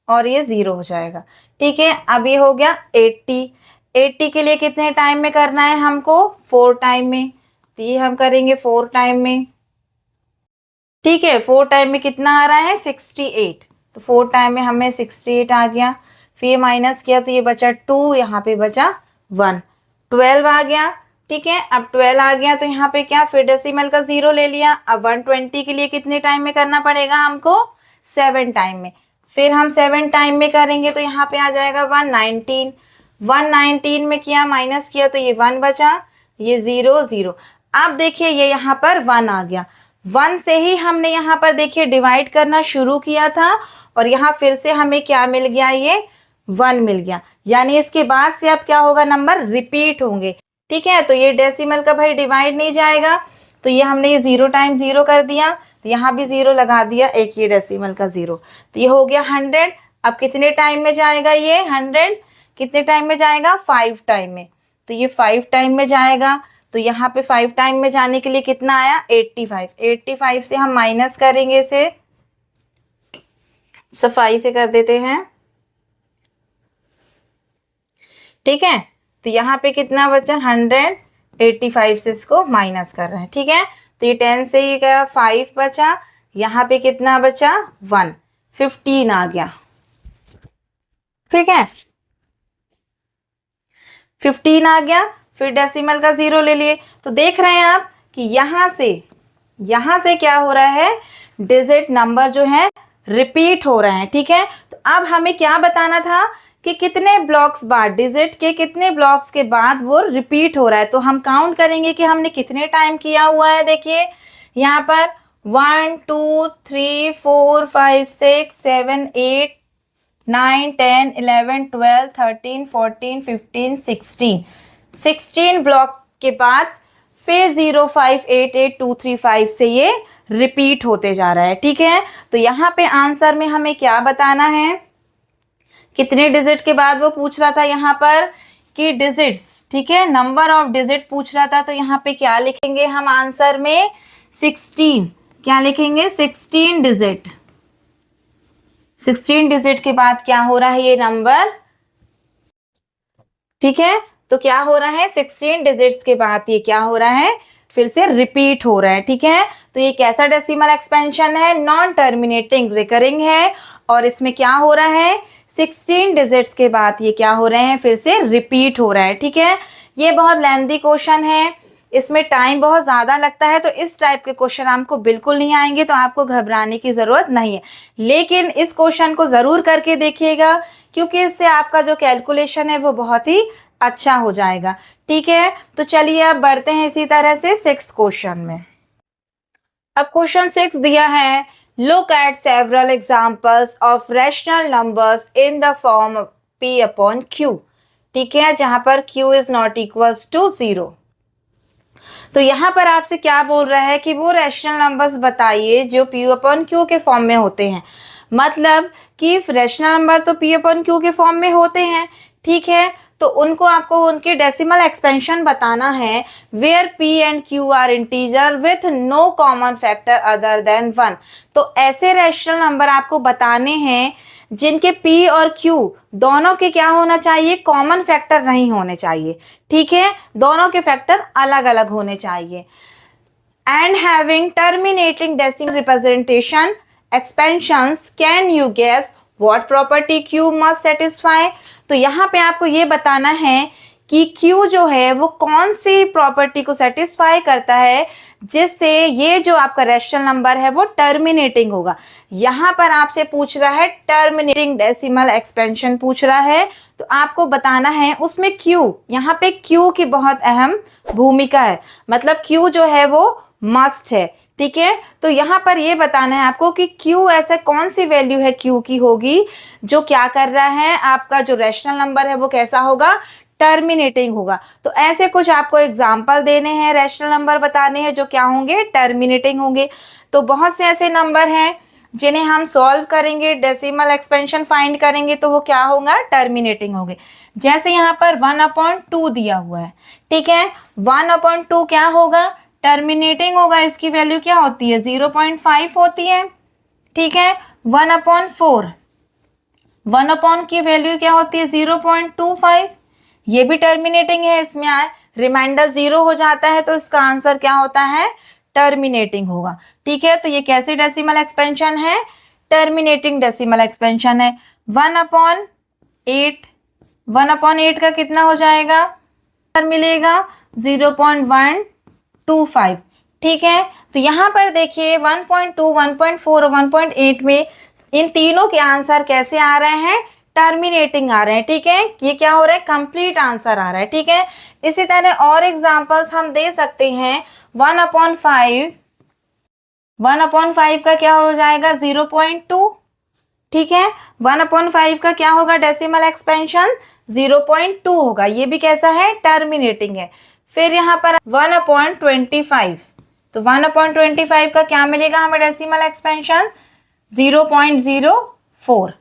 A: और ये 0 हो जाएगा, ठीक है। अब ये हो गया 80। 80 के लिए कितने टाइम में करना है हमको? 4 टाइम में। तो ये हम करेंगे 4 टाइम में, ठीक है। 4 टाइम में कितना आ रहा है? 68। तो 4 टाइम में हमें 68 आ गया। फिर माइनस किया तो ये बचा 2, यहाँ पे बचा 1, 12 आ गया, ठीक है। अब 12 आ गया तो यहाँ पे क्या? फिर डेसिमल का 0 ले लिया। अब 120 के लिए कितने टाइम में करना पड़ेगा हमको? 7 टाइम में। फिर हम 7 टाइम में करेंगे तो यहाँ पे आ जाएगा 119। 119 में किया, माइनस किया तो ये 1 बचा, ये 0 0। अब देखिए ये यहाँ पर 1 आ गया। 1 से ही हमने यहाँ पर देखिए डिवाइड करना शुरू किया था और यहाँ फिर से हमें क्या मिल गया? ये 1 मिल गया। यानी इसके बाद से अब क्या होगा? नंबर रिपीट होंगे, ठीक है। तो ये डेसिमल का भाई डिवाइड नहीं जाएगा, तो ये हमने ये 0 टाइम 0 कर दिया, तो यहाँ भी 0 लगा दिया, एक ये डेसिमल का 0। तो ये हो गया 100। अब कितने टाइम में जाएगा ये 100? कितने टाइम में जाएगा? 5 टाइम में। तो ये 5 टाइम में जाएगा। तो यहाँ पे 5 टाइम में जाने के लिए कितना आया? 85। 85 से हम माइनस करेंगे, इसे सफाई से कर देते हैं, ठीक है। तो यहाँ पे कितना बचा? 100। 85 से इसको माइनस कर रहे हैं, ठीक है। तो ये 10 से ये गया 5 बचा, यहाँ पे कितना बचा? 1, 15 आ गया, ठीक है। 15 आ गया। फिर डेसिमल का 0 ले लिए। तो देख रहे हैं आप कि यहाँ से क्या हो रहा है? डिजिट नंबर जो है रिपीट हो रहे हैं, ठीक है। तो अब हमें क्या बताना था कि कितने ब्लॉक्स बाद, डिजिट के कितने ब्लॉक्स के बाद वो रिपीट हो रहा है। तो हम काउंट करेंगे कि हमने कितने टाइम किया हुआ है। देखिए यहाँ पर 1 2 3 4 5 6 7 8 9 10 11 12 13 14 15 16 16 ब्लॉक के बाद फिर 0 5 8 8 2 3 5 से ये रिपीट होते जा रहा है, ठीक है। तो यहाँ पे आंसर में हमें क्या बताना है? कितने डिजिट के बाद वो पूछ रहा था यहाँ पर कि डिजिट्स, ठीक है, नंबर ऑफ डिजिट पूछ रहा था। तो यहाँ पे क्या लिखेंगे हम आंसर में? 16। क्या लिखेंगे? 16 डिजिट। 16 डिजिट के बाद क्या हो रहा है? ये नंबर, ठीक है। तो क्या हो रहा है? 16 डिजिट्स के बाद ये क्या हो रहा है? फिर से रिपीट हो रहा है, ठीक है। तो ये कैसा डेसिमल एक्सपेंशन है? नॉन टर्मिनेटिंग रिकरिंग है। और इसमें क्या हो रहा है? 16 डिजिट्स के बाद ये क्या हो रहे हैं? फिर से रिपीट हो रहा है, ठीक है। ये बहुत लेंथी क्वेश्चन है, इसमें टाइम बहुत ज़्यादा लगता है, तो इस टाइप के क्वेश्चन आपको बिल्कुल नहीं आएंगे, तो आपको घबराने की ज़रूरत नहीं है। लेकिन इस क्वेश्चन को ज़रूर करके देखिएगा, क्योंकि इससे आपका जो कैलकुलेशन है वो बहुत ही अच्छा हो जाएगा, ठीक है। तो चलिए अब बढ़ते हैं इसी तरह से 6th क्वेश्चन में। अब क्वेश्चन 6 दिया है, look at several examples of rational numbers in the form p upon q। ठीक है, जहां पर q is not equals to 0। तो यहाँ पर आपसे क्या बोल रहा है कि वो रैशनल नंबर्स बताइए जो p अपॉन q के फॉर्म में होते हैं। मतलब कि रैशनल नंबर तो p अपॉन q के फॉर्म में होते हैं, ठीक है, तो उनको आपको उनके डेसिमल एक्सपेंशन बताना है where p and q are integer with no common factor other than 1। तो ऐसे रैशनल नंबर आपको बताने हैं जिनके p और q दोनों के क्या होना चाहिए, कॉमन फैक्टर नहीं होने चाहिए। ठीक है, दोनों के फैक्टर अलग अलग होने चाहिए। And having terminating decimal representation expansions, can you guess what property q must satisfy. तो यहाँ पे आपको ये बताना है कि q जो है वो कौन सी प्रॉपर्टी को सेटिस्फाई करता है जिससे ये जो आपका रैशनल नंबर है वो टर्मिनेटिंग होगा। यहाँ पर आपसे पूछ रहा है टर्मिनेटिंग डेसिमल एक्सपेंशन पूछ रहा है, तो आपको बताना है उसमें q, यहाँ पे q की बहुत अहम भूमिका है। मतलब q जो है वो मस्ट है। ठीक है, तो यहाँ पर ये बताना है आपको कि q ऐसे कौन सी वैल्यू है q की होगी जो क्या कर रहा है, आपका जो रैशनल नंबर है वो कैसा होगा, टर्मिनेटिंग होगा। तो ऐसे कुछ आपको एग्जाम्पल देने हैं, रैशनल नंबर बताने हैं जो क्या होंगे, टर्मिनेटिंग होंगे। तो बहुत से ऐसे नंबर हैं जिन्हें हम सॉल्व करेंगे, डेसिमल एक्सपेंशन फाइंड करेंगे तो वो क्या होगा, टर्मिनेटिंग होंगे। जैसे यहाँ पर 1/2 दिया हुआ है, ठीक है, 1/2 क्या होगा, टर्मिनेटिंग होगा। इसकी वैल्यू क्या होती है, 0.5 होती है। ठीक है, 1/4, 1 की वैल्यू क्या होती है, 0.25, ये भी टर्मिनेटिंग है। इसमें रिमाइंडर 0 हो जाता है तो इसका आंसर क्या होता है, टर्मिनेटिंग होगा। ठीक है, तो ये कैसी डेसिमल एक्सपेंशन है, टर्मिनेटिंग डेसिमल एक्सपेंशन है। 1/8, 1/8 का कितना हो जाएगा, मिलेगा 0.125। ठीक है, तो यहाँ पर देखिए 1.2, 1.4 और 1.8 में इन तीनों के आंसर कैसे आ रहे हैं, टर्मिनेटिंग आ रहे हैं। ठीक है, ये क्या हो रहा है, कंप्लीट आंसर आ रहा है। ठीक है, इसी तरह और एग्जांपल्स हम दे सकते हैं। 1/5, 1/5 का क्या हो जाएगा, 0.2। ठीक है, 1/5 का क्या होगा, डेसिमल एक्सपेंशन 0.2 होगा, ये भी कैसा है, टर्मिनेटिंग है। फिर यहाँ पर 1/25, तो 1/25 का क्या मिलेगा हमें, डेसिमल एक्सपेंशन 0.04।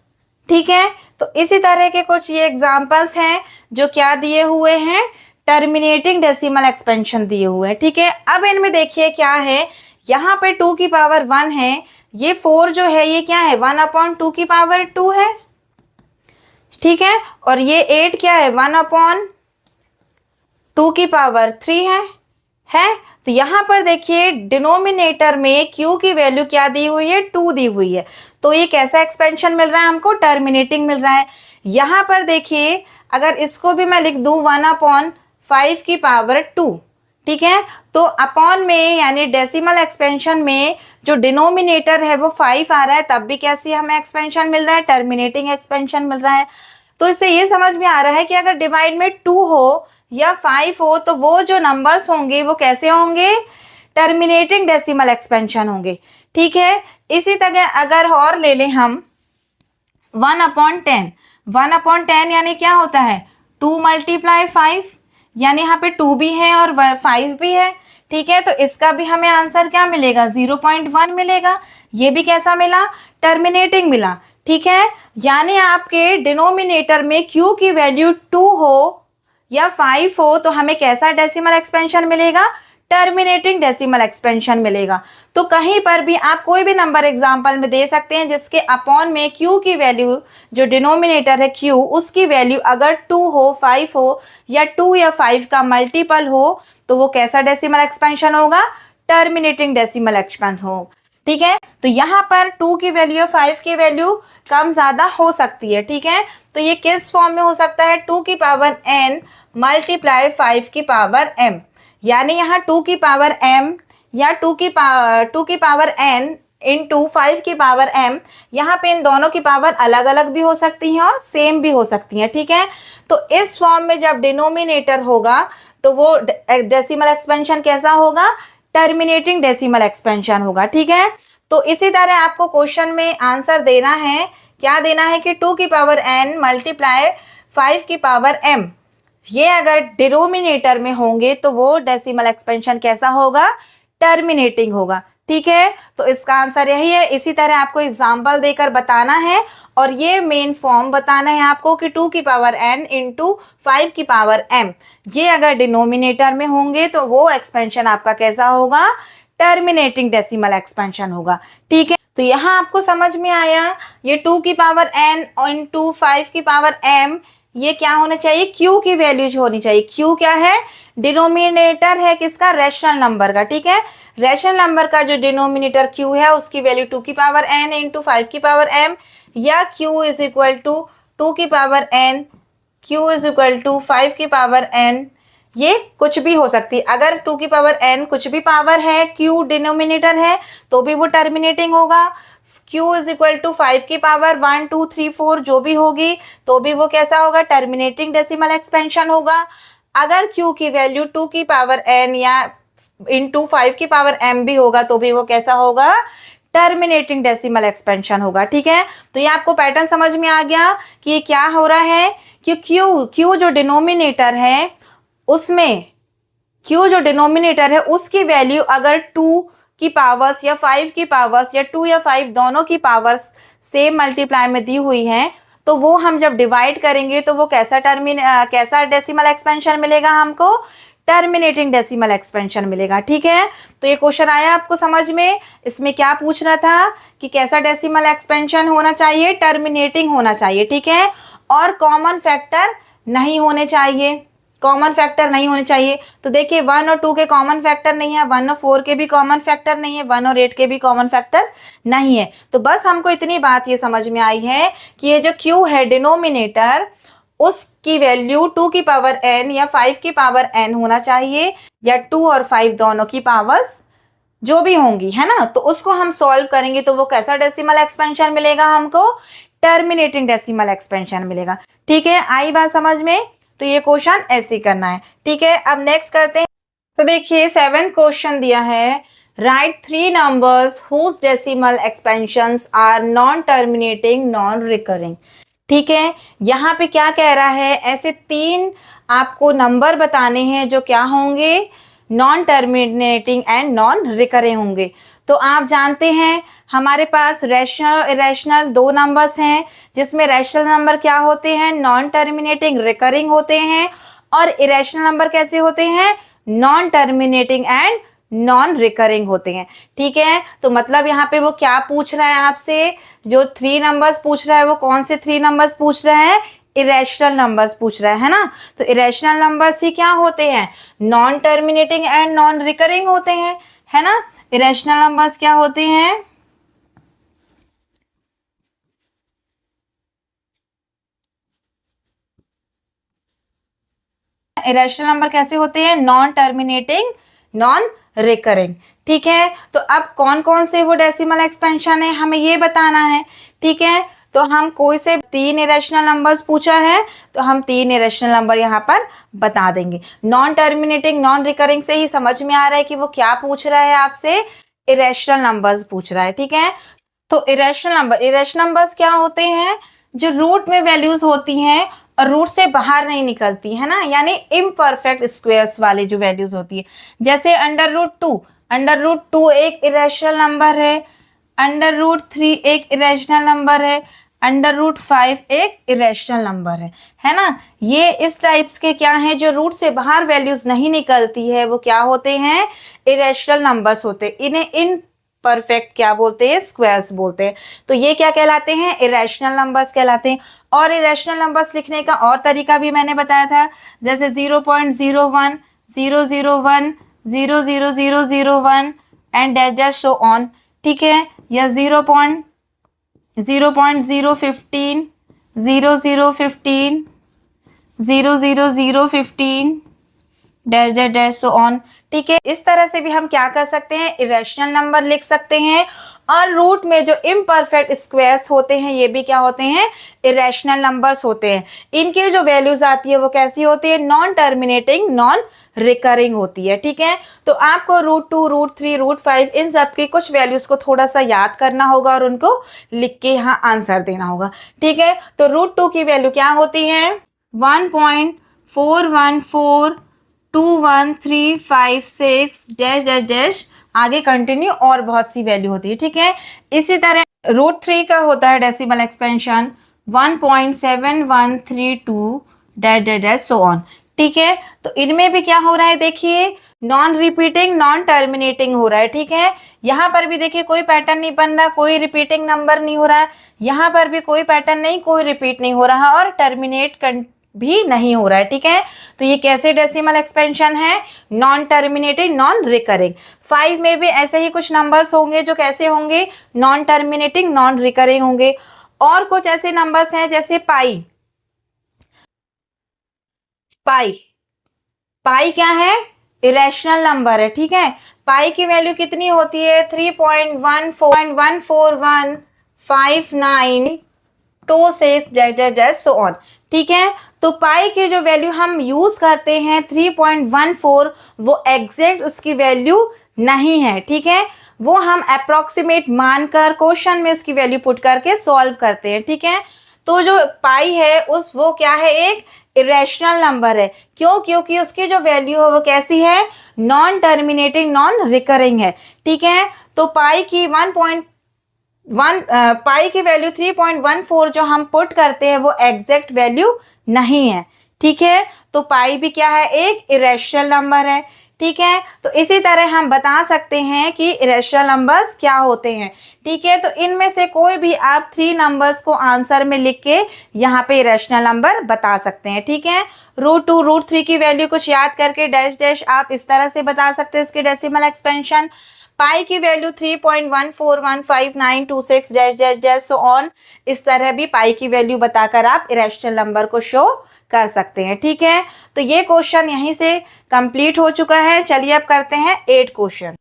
A: ठीक है, तो इसी तरह के कुछ ये एग्जांपल्स हैं जो क्या दिए हुए हैं, टर्मिनेटिंग डेसिमल एक्सपेंशन दिए हुए हैं। ठीक है, अब इनमें देखिए क्या है, यहाँ पे 2 की पावर 1 है, ये 4 जो है ये क्या है, 1/2 की पावर 2 है। ठीक है, और ये 8 क्या है, 1/2 की पावर 3 है। तो यहाँ पर देखिए डिनोमिनेटर में q की वैल्यू क्या दी हुई है, 2 दी हुई है। तो ये कैसा एक्सपेंशन मिल रहा है हमको, टर्मिनेटिंग मिल रहा है। यहाँ पर देखिए अगर इसको भी मैं लिख दूं 1/5 की पावर 2, ठीक है, तो अपॉन में यानी डेसिमल एक्सपेंशन में जो डिनोमिनेटर है वो 5 आ रहा है, तब भी कैसी हमें एक्सपेंशन मिल रहा है, टर्मिनेटिंग एक्सपेंशन मिल रहा है। तो इससे ये समझ में आ रहा है कि अगर डिवाइड में 2 हो या 5 हो तो वो जो नंबर्स होंगे वो कैसे होंगे, टर्मिनेटिंग डेसिमल एक्सपेंशन होंगे। ठीक है, इसी तरह अगर और ले लें हम 1/10, 1/10 यानी क्या होता है, 2 × 5, यानी यहाँ पे 2 भी है और 5 भी है। ठीक है, तो इसका भी हमें आंसर क्या मिलेगा, 0.1 मिलेगा। ये भी कैसा मिला, टर्मिनेटिंग मिला। ठीक है, यानी आपके डिनोमिनेटर में q की वैल्यू 2 हो या 5 हो तो हमें कैसा डेसिमल एक्सपेंशन मिलेगा, टर्मिनेटिंग डेसिमल एक्सपेंशन मिलेगा। तो कहीं पर भी आप कोई भी नंबर एग्जांपल में दे सकते हैं जिसके अपॉन में q की वैल्यू, जो डिनोमिनेटर है q, उसकी वैल्यू अगर 2 हो, 5 हो या 2 या 5 का मल्टीपल हो तो वो कैसा डेसिमल एक्सपेंशन होगा, टर्मिनेटिंग डेसिमल एक्सपेंशन हो। ठीक है, तो यहाँ पर 2 की वैल्यू और 5 की वैल्यू कम ज्यादा हो सकती है। ठीक है, तो ये किस फॉर्म में हो सकता है, 2 की पावर n मल्टीप्लाई 5 की पावर m, यानी यहाँ 2 की पावर m या 2 की पावर n इंटू 5 की पावर m, यहाँ पे इन दोनों की पावर अलग अलग भी हो सकती हैं और सेम भी हो सकती हैं। ठीक है, तो इस फॉर्म में जब डिनोमिनेटर होगा तो वो डेसिमल एक्सपेंशन कैसा होगा, टर्मिनेटिंग डेसिमल एक्सपेंशन होगा। ठीक है, तो इसी तरह आपको क्वेश्चन में आंसर देना है, क्या देना है कि 2 की पावर n मल्टीप्लाई 5 की पावर m, ये अगर डिनोमिनेटर में होंगे तो वो डेसिमल एक्सपेंशन कैसा होगा, टर्मिनेटिंग होगा। ठीक है, तो इसका आंसर यही है। इसी तरह आपको एग्जाम्पल देकर बताना है और ये मेन फॉर्म बताना है आपको कि 2 की पावर n इंटू 5 की पावर m, ये अगर डिनोमिनेटर में होंगे तो वो एक्सपेंशन आपका कैसा होगा, टर्मिनेटिंग डेसिमल एक्सपेंशन होगा। ठीक है, तो यहाँ आपको समझ में आया ये 2 की पावर n इंटू 5 की पावर m, ये क्या होना चाहिए, q की वैल्यूज होनी चाहिए। q क्या है, डिनोमिनेटर है किसका, रैशनल नंबर का। ठीक है, रैशनल नंबर का जो डिनोमिनेटर q है उसकी वैल्यू 2 की पावर n इंटू 5 की पावर m, या q इज इक्वल टू 2 की power n, q is equal to 5 की पावर n, ये कुछ भी हो सकती है। अगर 2 की पावर n कुछ भी पावर है, q डिनोमिनेटर है, तो भी वो टर्मिनेटिंग होगा। q इज इक्वल टू 5 की पावर 1 2 3 4 जो भी होगी तो भी वो कैसा होगा, टर्मिनेटिंग डेसिमल एक्सपेंशन होगा। अगर q की वैल्यू 2 की पावर n या इंटू 5 की पावर m भी होगा तो भी वो कैसा होगा, टर्मिनेटिंग डेसिमल एक्सपेंशन होगा। ठीक है, तो ये आपको पैटर्न समझ में आ गया कि ये क्या हो रहा है कि q जो डिनोमिनेटर है उसमें, q जो डिनोमिनेटर है उसकी वैल्यू अगर 2 की पावर्स या 5 की पावर्स या 2 या 5 दोनों की पावर्स सेम मल्टीप्लाई में दी हुई हैं, तो वो हम जब डिवाइड करेंगे तो वो कैसा डेसिमल एक्सपेंशन मिलेगा हमको, टर्मिनेटिंग डेसिमल एक्सपेंशन मिलेगा। ठीक है, तो ये क्वेश्चन आया आपको समझ में, इसमें क्या पूछ रहा था कि कैसा डेसिमल एक्सपेंशन होना चाहिए, टर्मिनेटिंग होना चाहिए। ठीक है, और कॉमन फैक्टर नहीं होने चाहिए, कॉमन फैक्टर नहीं होने चाहिए। तो देखिए 1 और 2 के कॉमन फैक्टर नहीं है, 1 और 4 के भी कॉमन फैक्टर नहीं है, 1 और 8 के भी कॉमन फैक्टर नहीं है। तो बस हमको इतनी बात ये समझ में आई है कि ये जो q है डिनोमिनेटर, उसकी वैल्यू 2 की पावर n या 5 की पावर n होना चाहिए, या 2 और 5 दोनों की पावर्स जो भी होंगी, है ना। तो उसको हम सॉल्व करेंगे तो वो कैसा डेसिमल एक्सपेंशन मिलेगा हमको, टर्मिनेटिंग डेसिमल एक्सपेंशन मिलेगा। ठीक है, आई बात समझ में, तो ये क्वेश्चन ऐसे करना है। ठीक है, अब नेक्स्ट करते हैं। तो देखिए 7th क्वेश्चन दिया है, right 3 numbers whose decimal expansions are non terminating non recurring. ठीक है, यहाँ पे क्या कह रहा है, ऐसे 3 आपको नंबर बताने हैं जो क्या होंगे, non terminating and non recurring होंगे। तो आप जानते हैं हमारे पास रैशनल इरेशनल 2 नंबर्स हैं, जिसमें रैशनल नंबर क्या होते हैं, नॉन टर्मिनेटिंग रिकरिंग होते हैं, और इरेशनल नंबर कैसे होते हैं, non terminating and non recurring होते हैं। ठीक है, तो मतलब यहाँ पे वो क्या पूछ रहा है आपसे, जो 3 नंबर्स पूछ रहा है वो कौन से 3 नंबर्स पूछ रहे हैं, इरेशनल नंबर्स पूछ रहा है ना। तो इरेशनल नंबर्स ही क्या होते हैं, non terminating and non recurring होते हैं, है ना। इरेशनल नंबर्स क्या होते हैं, इरेशनल नंबर कैसे होते हैं, नॉन टर्मिनेटिंग नॉन रिकरिंग। ठीक है, तो अब कौन कौन से वो डेसिमल एक्सपेंशन है हमें ये बताना है। ठीक है, तो हम कोई से 3 इरेशनल नंबर्स पूछा है तो हम 3 इरेशनल नंबर यहाँ पर बता देंगे। नॉन टर्मिनेटिंग नॉन रिकरिंग से ही समझ में आ रहा है कि वो क्या पूछ रहा है आपसे, इरेशनल नंबर्स पूछ रहा है। ठीक है, तो इरेशनल नंबर्स क्या होते हैं, जो रूट में वैल्यूज होती हैं और रूट से बाहर नहीं निकलती है ना, यानी इम्परफेक्ट स्क्वायर्स वाली जो वैल्यूज होती है, जैसे अंडर रूट 2 एक इरेशनल नंबर है, अंडर रूट 3 एक इरेशनल नंबर है, अंडर रूट 5 एक इरेशनल नंबर है ना। ये इस टाइप्स के क्या हैं, जो रूट से बाहर वैल्यूज नहीं निकलती है वो क्या होते हैं, इरेशनल नंबर्स होते हैं। इन्हें इन परफेक्ट क्या बोलते हैं, स्क्वायर्स बोलते हैं। तो ये क्या कहलाते हैं, इरेशनल नंबर्स कहलाते हैं। और इरेशनल नंबर्स लिखने का और तरीका भी मैंने बताया था, जैसे 0.01 001 00001 एंड डैश सो ऑन। ठीक है, या 0.015 0015 00015 डैश सो ऑन। ठीक है, इस तरह से भी हम क्या कर सकते हैं, इरेशनल नंबर लिख सकते हैं और रूट में जो इम्परफेक्ट स्क्वायर्स होते हैं ये भी क्या होते हैं, इरेशनल नंबर्स होते हैं। इनकी जो वैल्यूज आती है वो कैसी होती है, नॉन टर्मिनेटिंग नॉन रिकरिंग होती है। ठीक है, तो आपको √2, √3, √5 इन सब की कुछ वैल्यूज को थोड़ा सा याद करना होगा और उनको लिख के यहाँ आंसर देना होगा। ठीक है, तो √2 की वैल्यू क्या होती है, 1.4142136 डैश डैश डैश, आगे कंटिन्यू और बहुत सी वैल्यू होती है। ठीक है, इसी तरह √3 का होता है decimal expansion 1.7132 dash dash dash so on. ठीक है, तो इनमें भी क्या हो रहा है, देखिए नॉन रिपीटिंग नॉन टर्मिनेटिंग हो रहा है। ठीक है, यहाँ पर भी देखिए कोई पैटर्न नहीं बन रहा, कोई रिपीटिंग नंबर नहीं हो रहा है, यहाँ पर भी कोई पैटर्न नहीं, कोई रिपीट नहीं हो रहा और टर्मिनेट भी नहीं हो रहा है। ठीक है, तो ये कैसे डेसिमल एक्सपेंशन है, नॉन टर्मिनेटिंग नॉन रिकरिंग। 5 में भी ऐसे ही कुछ नंबर्स होंगे जो कैसे होंगे, नॉन टर्मिनेटिंग नॉन रिकरिंग होंगे। और कुछ ऐसे नंबर्स हैं जैसे पाई, पाई पाई क्या है, इरेशनल नंबर है। ठीक है, पाई की वैल्यू कितनी होती है, 3.14159262 सो ऑन। ठीक है, तो पाई की जो वैल्यू हम यूज करते हैं 3.14, वो एग्जैक्ट उसकी वैल्यू नहीं है। ठीक है, वो हम अप्रोक्सीमेट मानकर क्वेश्चन में उसकी वैल्यू पुट करके सॉल्व करते हैं। ठीक है, तो जो पाई है वो क्या है, एक इरेशनल नंबर है। क्यों, क्योंकि उसकी जो वैल्यू है वो कैसी है, नॉन टर्मिनेटिंग नॉन रिकरिंग है। ठीक है, तो पाई की पाई की वैल्यू 3.14 जो हम पुट करते हैं वो एग्जैक्ट वैल्यू नहीं है। ठीक है, तो पाई भी क्या है, एक इरेशनल नंबर है। ठीक है, तो इसी तरह हम बता सकते हैं कि इरेशनल नंबर्स क्या होते हैं। ठीक है, तो इनमें से कोई भी आप 3 नंबर्स को आंसर में लिख के यहाँ पे इरेशनल नंबर बता सकते हैं। ठीक है, √2, √3 की वैल्यू कुछ याद करके डैश डैश आप इस तरह से बता सकते हैं इसके डेसिमल एक्सपेंशन। पाई की value 3.141592 dash dash dash so on, इस तरह भी पाई की वैल्यू बताकर आप इरेशनल नंबर को शो कर सकते हैं। ठीक है, तो ये क्वेश्चन यहीं से कंप्लीट हो चुका है। चलिए अब करते हैं 8 क्वेश्चन।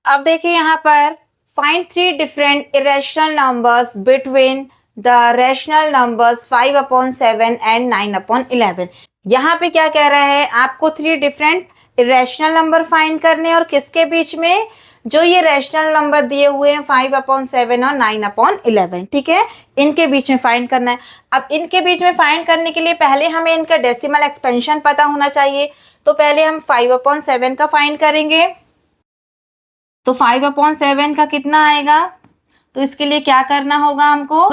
A: अब देखिए यहाँ पर find 3 different irrational numbers between the rational numbers 5/7 and 9/11। यहाँ पे क्या कह रहा है, आपको 3 डिफरेंट इरेशनल नंबर फाइंड करने और किसके बीच में, जो ये रैशनल नंबर दिए हुए हैं 5/7 और 9/11। ठीक है, इनके बीच में फाइंड करना है। अब इनके बीच में फाइंड करने के लिए पहले हमें इनका डेसिमल एक्सपेंशन पता होना चाहिए। तो पहले हम 5/7 का फाइंड करेंगे। तो 5/7 का कितना आएगा, तो इसके लिए क्या करना होगा हमको,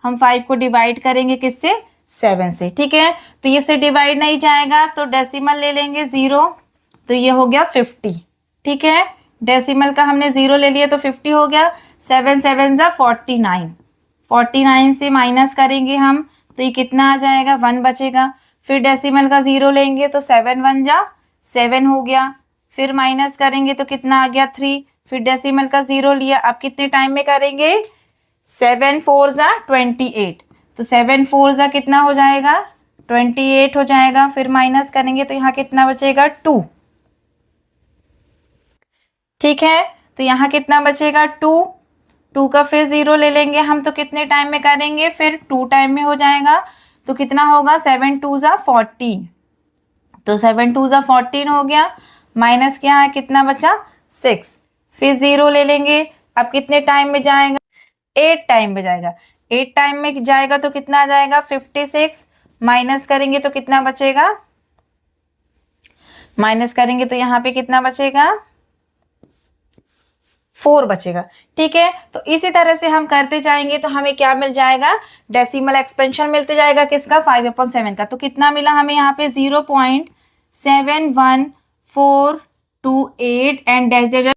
A: हम 5 को डिवाइड करेंगे किससे, 7 से। ठीक है, तो ये से डिवाइड नहीं जाएगा तो डेसिमल ले लेंगे 0, तो ये हो गया 50। ठीक है, डेसिमल का हमने 0 ले लिया तो 50 हो गया। 7 7 जा 49, 49 से माइनस करेंगे हम तो ये कितना आ जाएगा, 1 बचेगा। फिर डेसिमल का 0 लेंगे तो 7 1 जा 7 हो गया। फिर माइनस करेंगे तो कितना आ गया, 3। फिर डेसिमल का 0 लिया, अब कितने टाइम में करेंगे, 7 4 जा 28, तो 7 4 जा कितना हो जाएगा, 28 हो जाएगा। फिर माइनस करेंगे तो यहाँ कितना बचेगा, 2। ठीक है, तो यहाँ कितना बचेगा, 2 का फिर 0 ले लेंगे हम तो कितने टाइम में करेंगे, फिर 2 टाइम में हो जाएगा। तो कितना होगा, 7 2 जा 14, तो 7 2 जा 14 हो गया। माइनस क्या है, कितना बचा, 6। फिर 0 ले लेंगे, अब कितने टाइम में जाएगा, 8 टाइम में जाएगा। 8 टाइम में जाएगा तो कितना आ जाएगा, 56। माइनस करेंगे तो कितना बचेगा, माइनस करेंगे तो यहाँ पे कितना बचेगा, 4 बचेगा। ठीक है, तो इसी तरह से हम करते जाएंगे तो हमें क्या मिल जाएगा, डेसिमल एक्सपेंशन मिलते जाएगा किसका, 5/7 का। तो कितना मिला हमें यहाँ पे, 0.71428 एंड डैश डैश।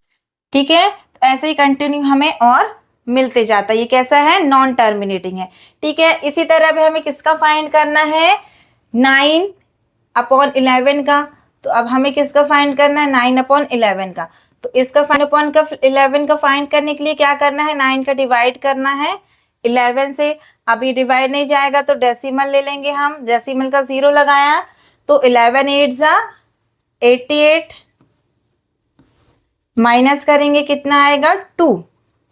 A: ठीक है, तो ऐसे ही कंटिन्यू हमें और मिलते जाता है। ये कैसा है, नॉन टर्मिनेटिंग है। ठीक है, इसी तरह भी हमें किसका फाइंड करना है, 9/11 का। तो अब हमें किसका फाइंड करना है, 9/11 का। तो इसका 5/11 का फाइंड करने के लिए क्या करना है, 9 का डिवाइड करना है 11 से। अब ये डिवाइड नहीं जाएगा तो डेसिमल ले लेंगे हम, डेसिमल का 0 लगाया तो 11 8 जा 88, माइनस करेंगे कितना आएगा, 2।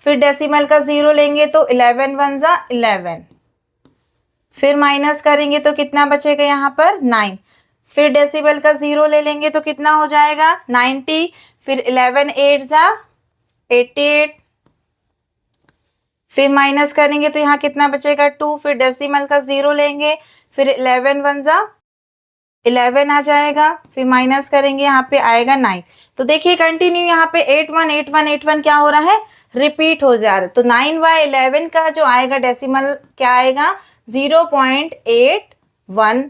A: फिर डेसिमल का 0 लेंगे तो 11 1 जा 11, फिर माइनस करेंगे तो कितना बचेगा यहाँ पर 9, फिर डेसिमल का 0 ले लेंगे तो कितना हो जाएगा 90, फिर 11 8 जा 88, फिर माइनस करेंगे तो यहाँ कितना बचेगा 2, फिर डेसिमल का 0 लेंगे, फिर 11 1 जा 11 आ जाएगा, फिर माइनस करेंगे यहाँ पे आएगा 9। तो देखिए कंटिन्यू यहाँ पे 8 1 8 1 8 1 क्या हो रहा है, रिपीट हो जा रहा है। तो 9 बाय 11 का जो आएगा डेसिमल क्या आएगा 0.81,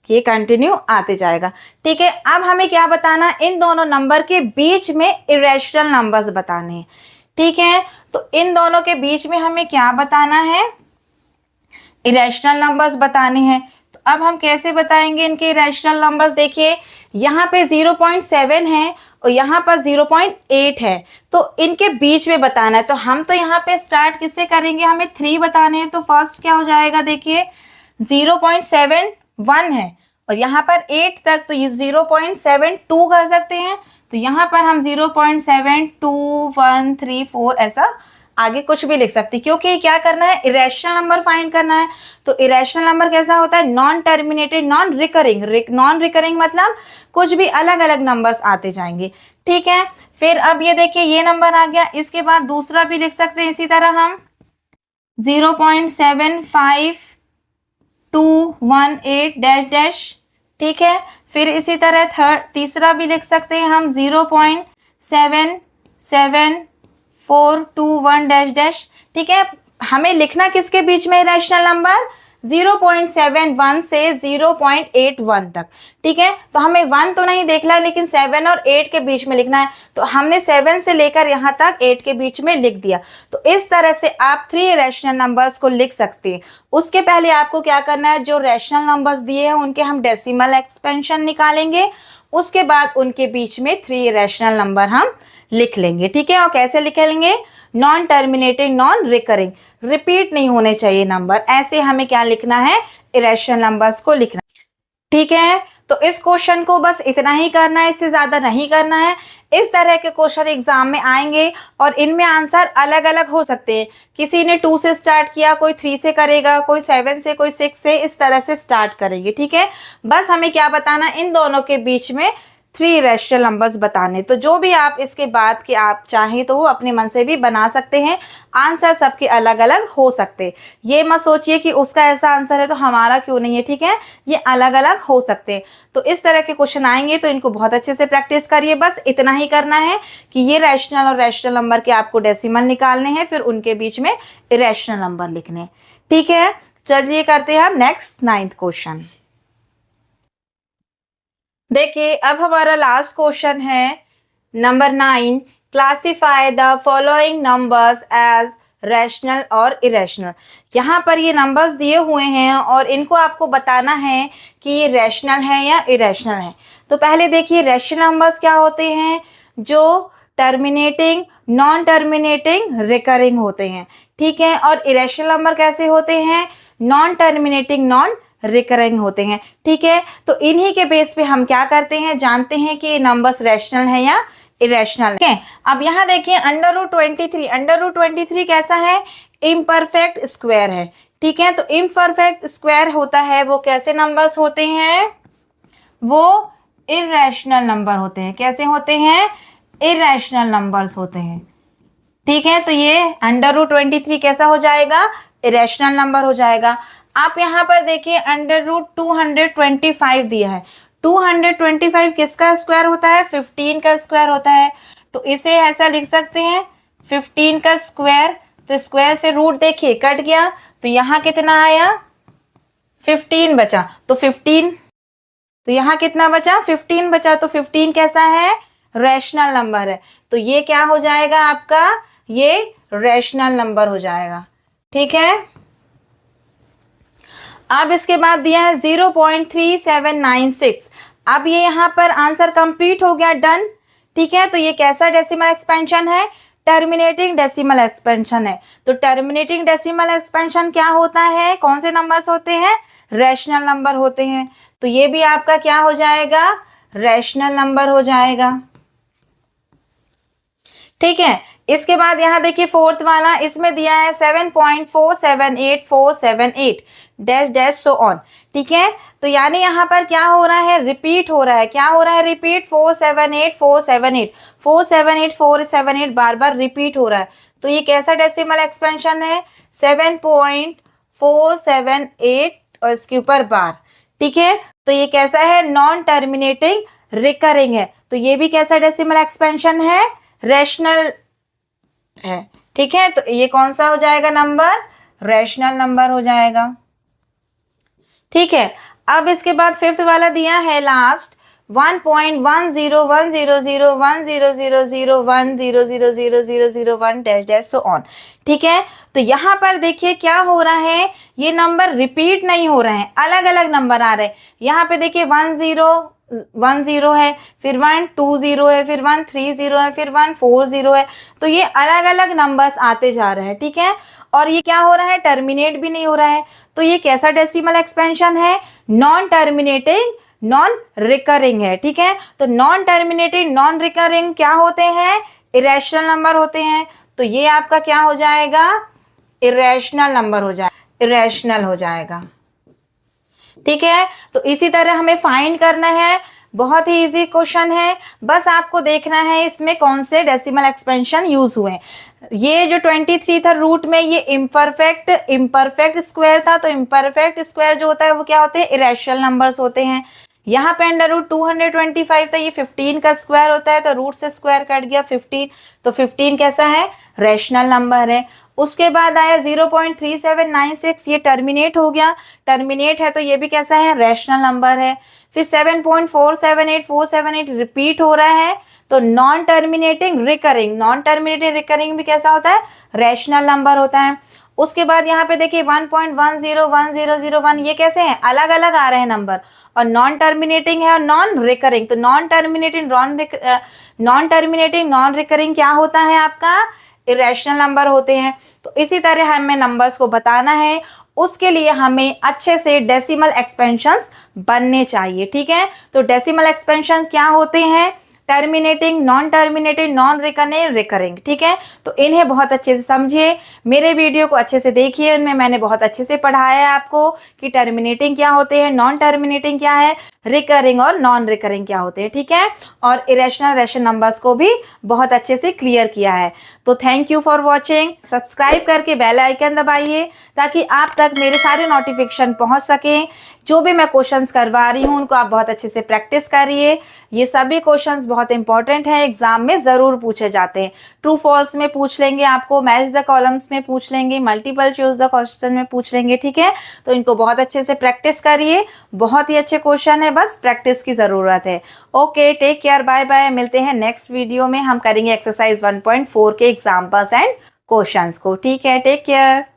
A: ये कंटिन्यू आते जाएगा। ठीक है, अब हमें क्या बताना, इन दोनों नंबर के बीच में इरेशनल नंबर्स बताने हैं। ठीक है, तो इन दोनों के बीच में हमें क्या बताना है, इरेशनल नंबर्स बताने हैं। तो अब हम कैसे बताएंगे इनके इरेशनल नंबर्स, देखिए यहाँ पे 0.7 है और यहाँ पर 0.8 है, तो इनके बीच में बताना है। तो हम तो यहाँ पे स्टार्ट किससे करेंगे, हमें 3 बताने हैं। तो फर्स्ट क्या हो जाएगा, देखिए 0.71 है और यहाँ पर 8 तक, तो ये 0.72 कर सकते हैं। तो यहाँ पर हम 0.72134 ऐसा आगे कुछ भी लिख सकते हैं, क्योंकि क्या करना है, इरेशनल नंबर फाइंड करना है। तो इरेशनल नंबर कैसा होता है, non terminated non recurring. Non recurring मतलब कुछ भी अलग अलग नंबर्स आते जाएंगे। ठीक है, फिर अब ये देखिए ये नंबर आ गया, इसके बाद दूसरा भी लिख सकते हैं इसी तरह हम 0.75218 डैश डैश। ठीक है, फिर इसी तरह तीसरा भी लिख सकते हैं हम 0.77421 डैश डैश। ठीक है, हमें लिखना किसके बीच में इरेशनल नंबर, 0.71 से 0.81 तक। ठीक है, तो हमें 1 तो नहीं देखना है, लेकिन 7 और 8 के बीच में लिखना है। तो हमने 7 से लेकर यहाँ तक 8 के बीच में लिख दिया। तो इस तरह से आप 3 रैशनल नंबर्स को लिख सकते हैं। उसके पहले आपको क्या करना है, जो रैशनल नंबर्स दिए हैं उनके हम डेसिमल एक्सपेंशन निकालेंगे, उसके बाद उनके बीच में 3 रैशनल नंबर हम लिख लेंगे। ठीक है, और कैसे लिखेंगे, non terminated non recurring, repeat नहीं होने चाहिए नंबर, ऐसे हमें क्या लिखना है, इरेशनल नंबर्स को लिखना। ठीक है, तो इस क्वेश्चन को बस इतना ही करना है, इससे ज्यादा नहीं करना है। इस तरह के क्वेश्चन एग्जाम में आएंगे और इनमें आंसर अलग अलग हो सकते हैं। किसी ने 2 से स्टार्ट किया, कोई 3 से करेगा, कोई 7 से, कोई 6 से, इस तरह से स्टार्ट करेंगे। ठीक है, बस हमें क्या बताना, इन दोनों के बीच में 3 रैशनल नंबर्स बताने। तो जो भी आप इसके बाद के आप चाहें तो वो अपने मन से भी बना सकते हैं, आंसर सबके अलग अलग हो सकते। ये मत सोचिए कि उसका ऐसा आंसर है तो हमारा क्यों नहीं है। ठीक है, ये अलग अलग हो सकते हैं। तो इस तरह के क्वेश्चन आएंगे तो इनको बहुत अच्छे से प्रैक्टिस करिए। बस इतना ही करना है कि ये रैशनल और रैशनल नंबर के आपको डेसिमल निकालने हैं, फिर उनके बीच में इरेशनल नंबर लिखने। ठीक है, चलिए करते हैं हम नेक्स्ट 9th क्वेश्चन। देखिए अब हमारा लास्ट क्वेश्चन है number 9, classify the following numbers as rational और इरेशनल। यहाँ पर ये नंबर्स दिए हुए हैं और इनको आपको बताना है कि ये रैशनल है या इरेशनल है। तो पहले देखिए रैशनल नंबर्स क्या होते हैं, जो टर्मिनेटिंग नॉन टर्मिनेटिंग रिकरिंग होते हैं। ठीक है, और इरेशनल नंबर कैसे होते हैं, नॉन टर्मिनेटिंग नॉन रिकरिंग होते हैं। ठीक है, तो इन्हीं के बेस पे हम क्या करते हैं, जानते हैं कि नंबर्स रैशनल है या इरेशनल है। अब यहाँ देखिए √23, √23 कैसा है, इम्परफेक्ट स्क्वायर है। ठीक है, तो इम्परफेक्ट स्क्वायर होता है वो कैसे नंबर्स होते हैं, वो इरेशनल नंबर होते हैं। कैसे होते हैं, इरेशनल नंबर्स होते हैं। ठीक है, तो ये √23 कैसा हो जाएगा, इरेशनल नंबर हो जाएगा। आप यहाँ पर देखिए √225 दिया है। 225 किसका स्क्वायर होता है, 15 का स्क्वायर होता है। तो इसे ऐसा लिख सकते हैं 15 का स्क्वायर। तो स्क्वायर से रूट देखिए कट गया, तो यहाँ कितना आया 15 बचा। तो 15, तो यहाँ कितना बचा 15 बचा। तो 15 कैसा है, रैशनल नंबर है। तो ये क्या हो जाएगा आपका, ये रैशनल नंबर हो जाएगा। ठीक है, अब इसके बाद दिया है 0.3796। अब ये यहाँ पर आंसर कंप्लीट हो गया, डन। ठीक है, तो ये कैसा डेसिमल एक्सपेंशन है, टर्मिनेटिंग डेसिमल एक्सपेंशन है। तो टर्मिनेटिंग डेसिमल एक्सपेंशन क्या होता है, कौन से नंबर्स होते हैं, रैशनल नंबर होते हैं। तो ये भी आपका क्या हो जाएगा, रैशनल नंबर हो जाएगा। ठीक है। इसके बाद यहाँ देखिए फोर्थ वाला, इसमें दिया है 7.478478 डैश डैश सो ऑन। ठीक है, तो यानी यहाँ पर क्या हो रहा है, रिपीट हो रहा है। क्या हो रहा है, रिपीट 478 बार बार रिपीट हो रहा है। तो ये कैसा डेसिमल एक्सपेंशन है, 7.478 और इसके ऊपर बार। ठीक है, तो ये कैसा है, नॉन टर्मिनेटिंग रिकरिंग है। तो ये भी कैसा डेसिमल एक्सपेंशन है, रैशनल है। ठीक है, तो ये कौन सा हो जाएगा नंबर, रैशनल नंबर हो जाएगा। ठीक है, अब इसके बाद फिफ्थ वाला दिया है last 1.101000100001 dash dash so on. ठीक है, तो यहाँ पर देखिए क्या हो रहा है, ये नंबर रिपीट नहीं हो रहे हैं, अलग अलग नंबर आ रहे हैं। यहाँ पे देखिए 1010 है, फिर 120 है, फिर 130 है, फिर 140 है। तो ये अलग अलग नंबर्स आते जा रहे हैं। ठीक है, और ये क्या हो रहा है, टर्मिनेट भी नहीं हो रहा है। तो ये कैसा डेसिमल एक्सपेंशन है, नॉन टर्मिनेटिंग नॉन रिकरिंग है। ठीक है, तो नॉन टर्मिनेटिंग नॉन रिकरिंग क्या होते हैं, इरेशनल नंबर होते हैं। तो ये आपका क्या हो जाएगा, इरेशनल नंबर हो जाएगा, इरेशनल हो जाएगा। ठीक है, तो इसी तरह हमें फाइंड करना है, बहुत ही इजी क्वेश्चन है, बस आपको देखना है इसमें कौन से डेसिमल एक्सपेंशन यूज हुए हैं। ये जो 23 था रूट में, ये इम्परफेक्ट स्क्वायर था। तो इम्परफेक्ट स्क्वायर जो होता है वो क्या होते हैं, इरेशनल नंबर्स होते हैं। यहाँ पे अंडर रूट 225 था, ये 15 का स्क्वायर होता है, तो रूट से स्क्वायर कट गया 15, तो 15 कैसा है, रैशनल नंबर है। उसके बाद आया 0.3796, ये टर्मिनेट हो गया, टर्मिनेट है तो ये भी कैसा है, रैशनल नंबर है। फिर 7.478478 रिपीट हो रहा है, तो non terminating recurring, non terminating recurring भी कैसा होता है, रैशनल नंबर होता है। उसके बाद यहाँ पे देखिए 1.101001, ये कैसे हैं, अलग अलग आ रहे हैं नंबर, और नॉन टर्मिनेटिंग है और नॉन रिकरिंग। तो नॉन टर्मिनेटिंग नॉन रिकरिंग क्या होता है आपका, इरेशनल नंबर होते हैं। तो इसी तरह हमें नंबर्स को बताना है, उसके लिए हमें अच्छे से डेसिमल एक्सपेंशंस बनने चाहिए। ठीक है, तो डेसिमल एक्सपेंशंस क्या होते हैं, terminating, non terminating, non recurring, recurring. ठीक है, तो इन्हें बहुत अच्छे से समझिए, मेरे वीडियो को अच्छे से देखिए, उनमें मैंने बहुत अच्छे से पढ़ाया है आपको कि टर्मिनेटिंग क्या होते हैं, नॉन टर्मिनेटिंग क्या है, रिकरिंग और नॉन रिकरिंग क्या होते हैं। ठीक है, और इरेशनल रैशनल नंबर्स को भी बहुत अच्छे से क्लियर किया है। तो thank you for watching, subscribe करके बेल आइकन दबाइए ताकि आप तक मेरे सारे नोटिफिकेशन पहुंच सकें। जो भी मैं क्वेश्चंस करवा रही हूं उनको आप बहुत अच्छे से प्रैक्टिस करिए। ये सभी क्वेश्चंस बहुत इंपॉर्टेंट हैं, एग्जाम में ज़रूर पूछे जाते हैं। ट्रू फॉल्स में पूछ लेंगे आपको, मैच द कॉलम्स में पूछ लेंगे, मल्टीपल चूज द क्वेश्चन में पूछ लेंगे। ठीक है, तो इनको बहुत अच्छे से प्रैक्टिस करिए, बहुत ही अच्छे क्वेश्चन है, बस प्रैक्टिस की ज़रूरत है। Okay, take care, bye bye, मिलते हैं नेक्स्ट वीडियो में। हम करेंगे एक्सरसाइज 1.4 के एग्जाम्पल्स एंड क्वेश्चंस को। ठीक है, टेक केयर।